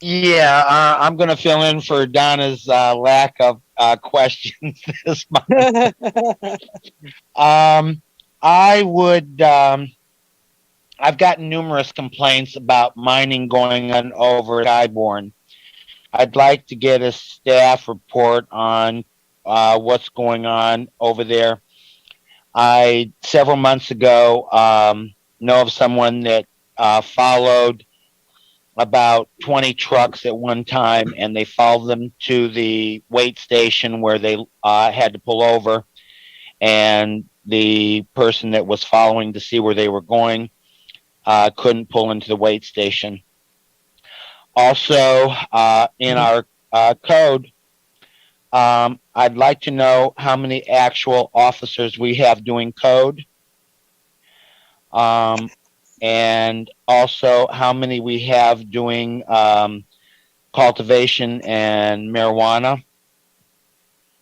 Yeah, I'm going to fill in for Donna's lack of questions this month. I've gotten numerous complaints about mining going on over at ADJOURN. I'd like to get a staff report on what's going on over there. I, several months ago, know of someone that followed about 20 trucks at one time, and they followed them to the weight station where they had to pull over. And the person that was following to see where they were going couldn't pull into the weight station. Also, in our code, I'd like to know how many actual officers we have doing code. And also how many we have doing cultivation and marijuana.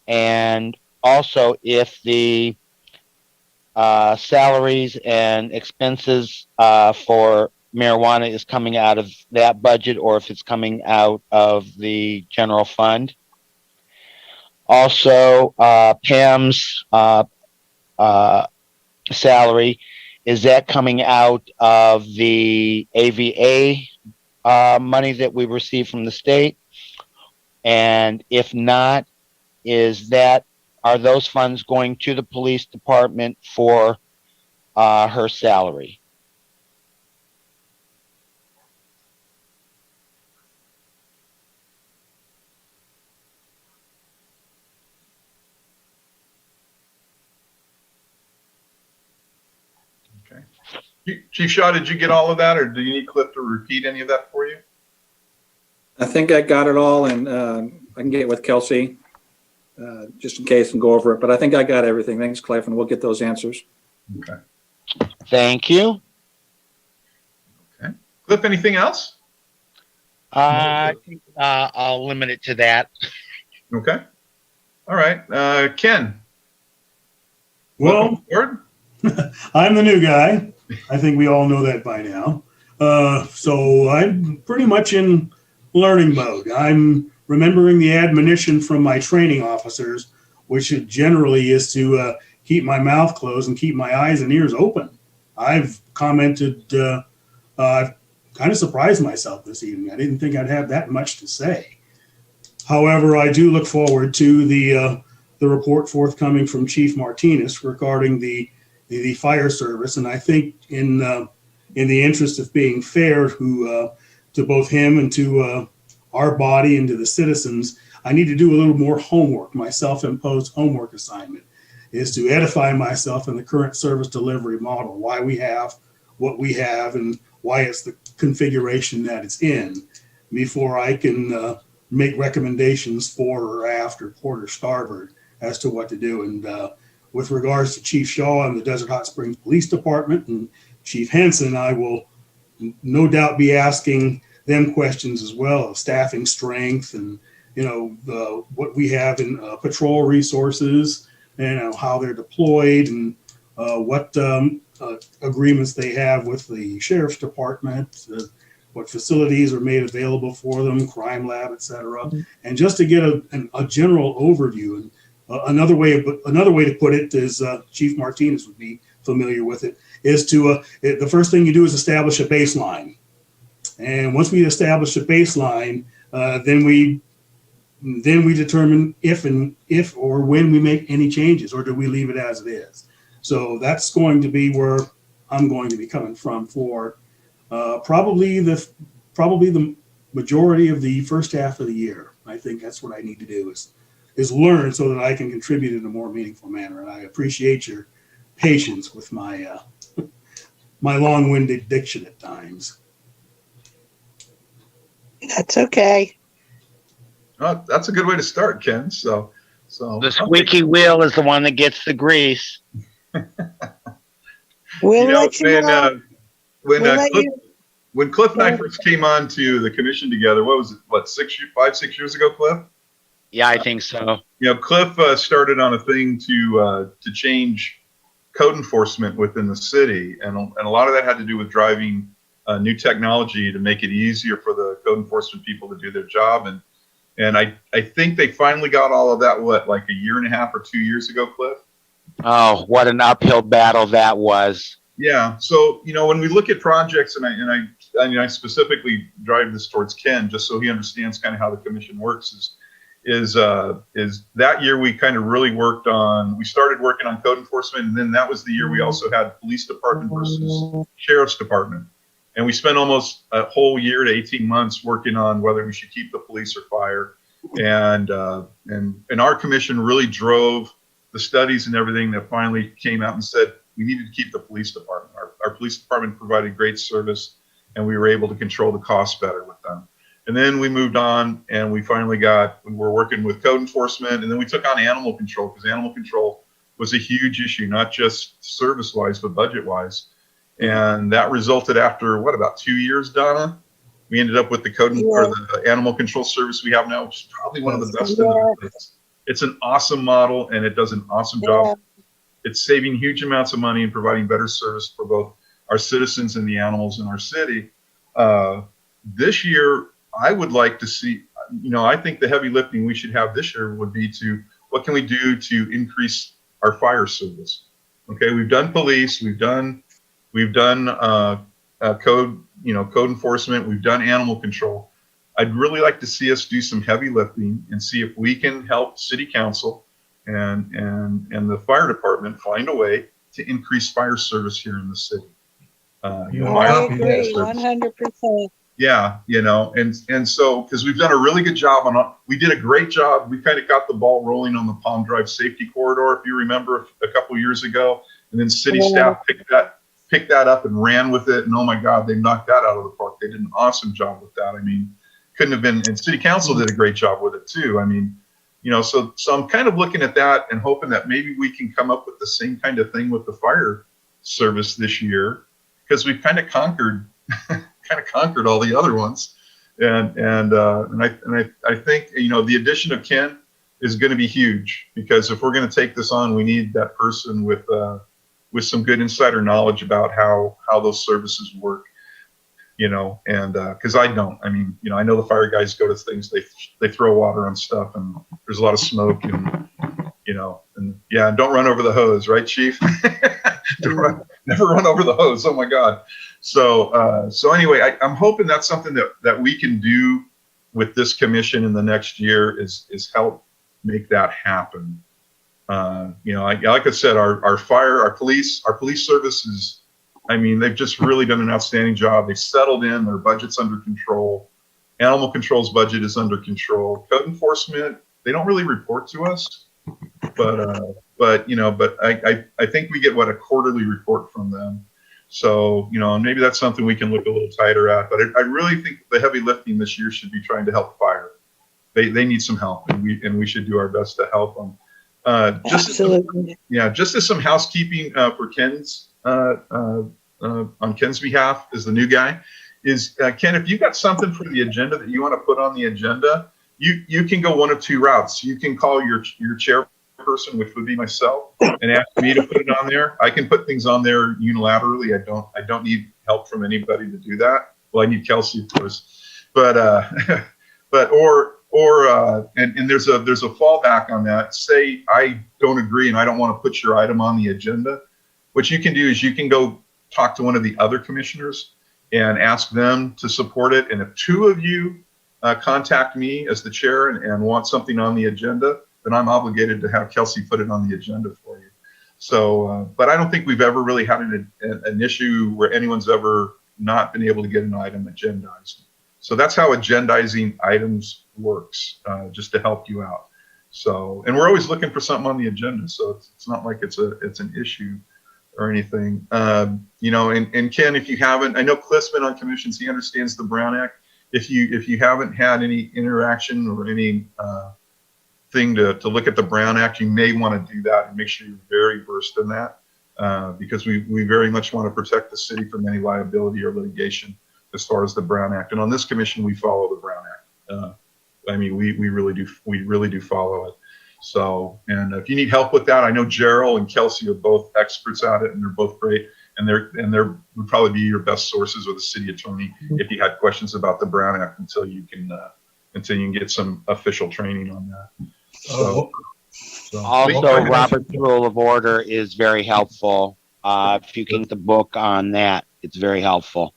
And also if the salaries and expenses for marijuana is coming out of that budget or if it's coming out of the general fund. Also, Pam's salary, is that coming out of the AVA money that we receive from the state? And if not, are those funds going to the police department for her salary? Okay. Chief Shaw, did you get all of that, or do you need Cliff to repeat any of that for you? I think I got it all, and I can get with Kelsey just in case and go over it. But I think I got everything. Thanks, Cliff, and we'll get those answers. Okay. Thank you. Okay. Cliff, anything else? I think I'll limit it to that. Okay. All right. Ken. Well, I'm the new guy. I think we all know that by now. So I'm pretty much in learning mode. I'm remembering the admonition from my training officers, which generally is to keep my mouth closed and keep my eyes and ears open. I've commented, I've kind of surprised myself this evening. I didn't think I'd have that much to say. However, I do look forward to the report forthcoming from Chief Martinez regarding the fire service, and I think in the interest of being fair to both him and to our body and to the citizens, I need to do a little more homework. My self-imposed homework assignment is to edify myself in the current service delivery model, why we have what we have and why it's the configuration that it's in, before I can make recommendations for or after port or starboard as to what to do. And with regards to Chief Shaw and the Desert Hot Springs Police Department and Chief Henson, I will no doubt be asking them questions as well of staffing strength and, what we have in patrol resources and how they're deployed and what agreements they have with the Sheriff's Department, what facilities are made available for them, crime lab, et cetera. And just to get a general overview. And another way to put it is Chief Martinez would be familiar with it, is to the first thing you do is establish a baseline. And once we establish a baseline, then we determine if or when we make any changes, or do we leave it as it is. So that's going to be where I'm going to be coming from for probably the majority of the first half of the year. I think that's what I need to do is learn so that I can contribute in a more meaningful manner. And I appreciate your patience with my my long-winded diction at times. That's okay. Oh, that's a good way to start, Ken. So The squeaky wheel is the one that gets the grease. We'll let you know. When Cliff and I first came on to the commission together, what was it? 6 years ago, Cliff? Yeah, I think so. Cliff started on a thing to change code enforcement within the city, and a lot of that had to do with driving new technology to make it easier for the code enforcement people to do their job. And I think they finally got all of that, like a year and a half or 2 years ago, Cliff? Oh, what an uphill battle that was. Yeah. So, when we look at projects, and I specifically drive this towards Ken, just so he understands kind of how the commission works, is that year we kind of really we started working on code enforcement, and then that was the year we also had police department versus sheriff's department. And we spent almost a whole year to 18 months working on whether we should keep the police or fire. And our commission really drove the studies and everything that finally came out and said we needed to keep the police department. Our police department provided great service, and we were able to control the costs better with them. And then we moved on, and we were working with code enforcement, and then we took on animal control, because animal control was a huge issue, not just service-wise, but budget-wise. And that resulted after, about 2 years, Donna? We ended up with the code or the animal control service we have now, which is probably one of the best in the business. It's an awesome model, and it does an awesome job. It's saving huge amounts of money and providing better service for both our citizens and the animals in our city. This year, I would like to see, I think the heavy lifting we should have this year would be what can we do to increase our fire service? Okay, we've done police, we've done code enforcement, we've done animal control. I'd really like to see us do some heavy lifting and see if we can help city council and the fire department find a way to increase fire service here in the city. I agree, 100%. Yeah, and so, because we've done a really good job we did a great job. We kind of got the ball rolling on the Palm Drive safety corridor, if you remember, a couple years ago, and then city staff picked that up and ran with it. And oh my God, they knocked that out of the park. They did an awesome job with that. I mean, couldn't have been, and city council did a great job with it too. I mean, so I'm kind of looking at that and hoping that maybe we can come up with the same kind of thing with the fire service this year, because we've kind of conquered all the other ones. And I think, the addition of Ken is going to be huge, because if we're going to take this on, we need that person with some good insider knowledge about how those services work, and because I don't. I mean, I know the fire guys go to things, they throw water on stuff, and there's a lot of smoke, and and don't run over the hose, right, Chief? Never run over the hose. Oh my God. So anyway, I'm hoping that's something that we can do with this commission in the next year is help make that happen. Like I said, our police services, I mean, they've just really done an outstanding job. They've settled in, their budget's under control. Animal control's budget is under control. Code enforcement, they don't really report to us, but I think we get a quarterly report from them. So, maybe that's something we can look a little tighter at, but I really think the heavy lifting this year should be trying to help fire. They need some help, and we should do our best to help them. Absolutely. Just as some housekeeping for Ken's on Ken's behalf as the new guy is Ken, if you got something for the agenda that you want to put on the agenda, you can go one of two routes. You can call your chairperson, which would be myself, and ask me to put it on there. I can put things on there unilaterally. I don't need help from anybody to do that. Well, I need Kelsey, of course, but there's a fallback on that. Say I don't agree and I don't want to put your item on the agenda. What you can do is you can go talk to one of the other commissioners and ask them to support it. And if two of you contact me as the chair and want something on the agenda, then I'm obligated to have Kelsey put it on the agenda for you. So, but I don't think we've ever really had an issue where anyone's ever not been able to get an item agendized. So that's how agendizing items works, just to help you out. So, and we're always looking for something on the agenda, so it's not like it's an issue or anything. And Ken, if you haven't, I know Cliff's been on commissions, he understands the Brown Act. If you haven't had any interaction or any thing to look at the Brown Act, you may want to do that and make sure you're very versed in that, because we very much want to protect the city from any liability or litigation as far as the Brown Act. And on this commission, we follow the Brown Act. I mean, we really do follow it. So, and if you need help with that, I know Gerald and Kelsey are both experts at it, and they're both great. And they're would probably be your best sources with the city attorney if you had questions about the Brown Act until you can get some official training on that. So Also, Robert's Rule of Order is very helpful. If you can get the book on that, it's very helpful.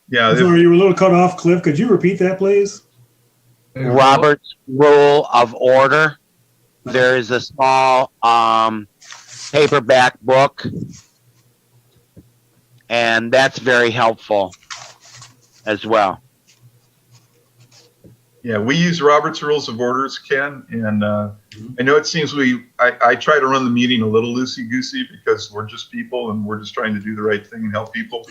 Yeah. Sorry, you were a little cut off, Cliff. Could you repeat that, please? Robert's Rule of Order. There is a small paperback book, and that's very helpful as well. Yeah, we use Robert's Rules of Orders, Ken, and I know it seems I try to run the meeting a little loosey-goosey because we're just people and we're just trying to do the right thing and help people.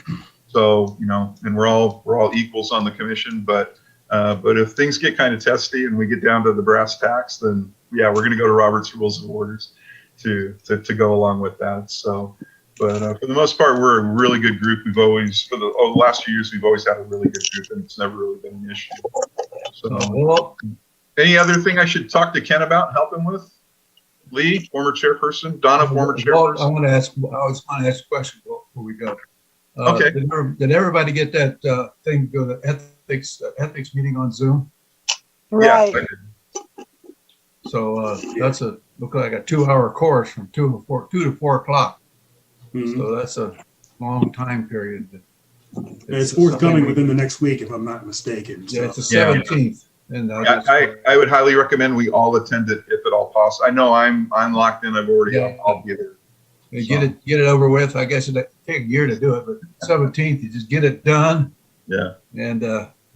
So, you know, and we're all equals on the commission, but if things get kind of testy and we get down to the brass tacks, then yeah, we're going to go to Robert's Rules of Orders to go along with that. So, but for the most part, we're a really good group. We've always, for the last few years, we've always had a really good group, and it's never really been an issue. So, Well, any other thing I should talk to Ken about, help him with? Lee, former chairperson, Donna, former well, I chairperson. want to ask. I was going to ask a question before we go. Okay. Did everybody get that thing to go to the ethics meeting on Zoom? Right. Yeah, I did. So that's look like a 2-hour course from 2 to 4 o'clock. Mhm. So that's a long time period. It's forthcoming within the next week, if I'm not mistaken. Yeah, So. it's the Yeah. 17th. And I would highly recommend we all attend it if at all possible. I know I'm locked in. I've already, Yeah. I'll be there. get it over with. I guess it'd take a year to do it, but 17th, you just get it done. Yeah. And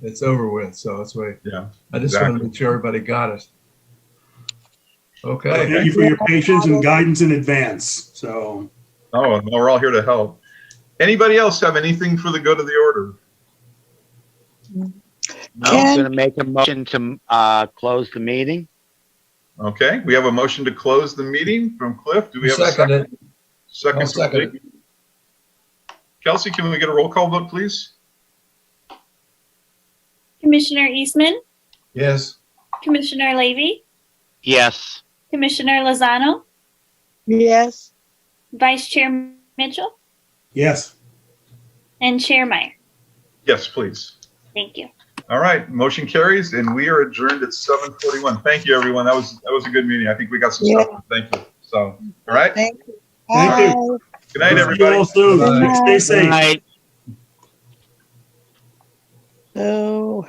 it's over with. So that's why Yeah. I just want to make sure everybody got it. Okay. Thank you for your patience and guidance in advance. So. Oh, no, we're all here to help. Anybody else have anything for the good of the order? I'm going to make a motion to close the meeting. Okay, we have a motion to close the meeting from Cliff. Do we have a Second second? it. Second. I'll second it. Kelsey, can we get a roll call vote, please? Commissioner Eastman, Yes. Commissioner Levy, Yes. Commissioner Lozano, Yes. Vice Chair Mitchell, Yes. and Chair Meyer. Yes, please. Thank you. All right, motion carries, and we are adjourned at 7:41. Thank you, everyone. That was a good meeting. I think we got some Yeah. stuff. Thank you. So, all right. Thank you. Thank you. Bye. Good night, See you everybody. all soon. Bye. Stay safe. Good night. So.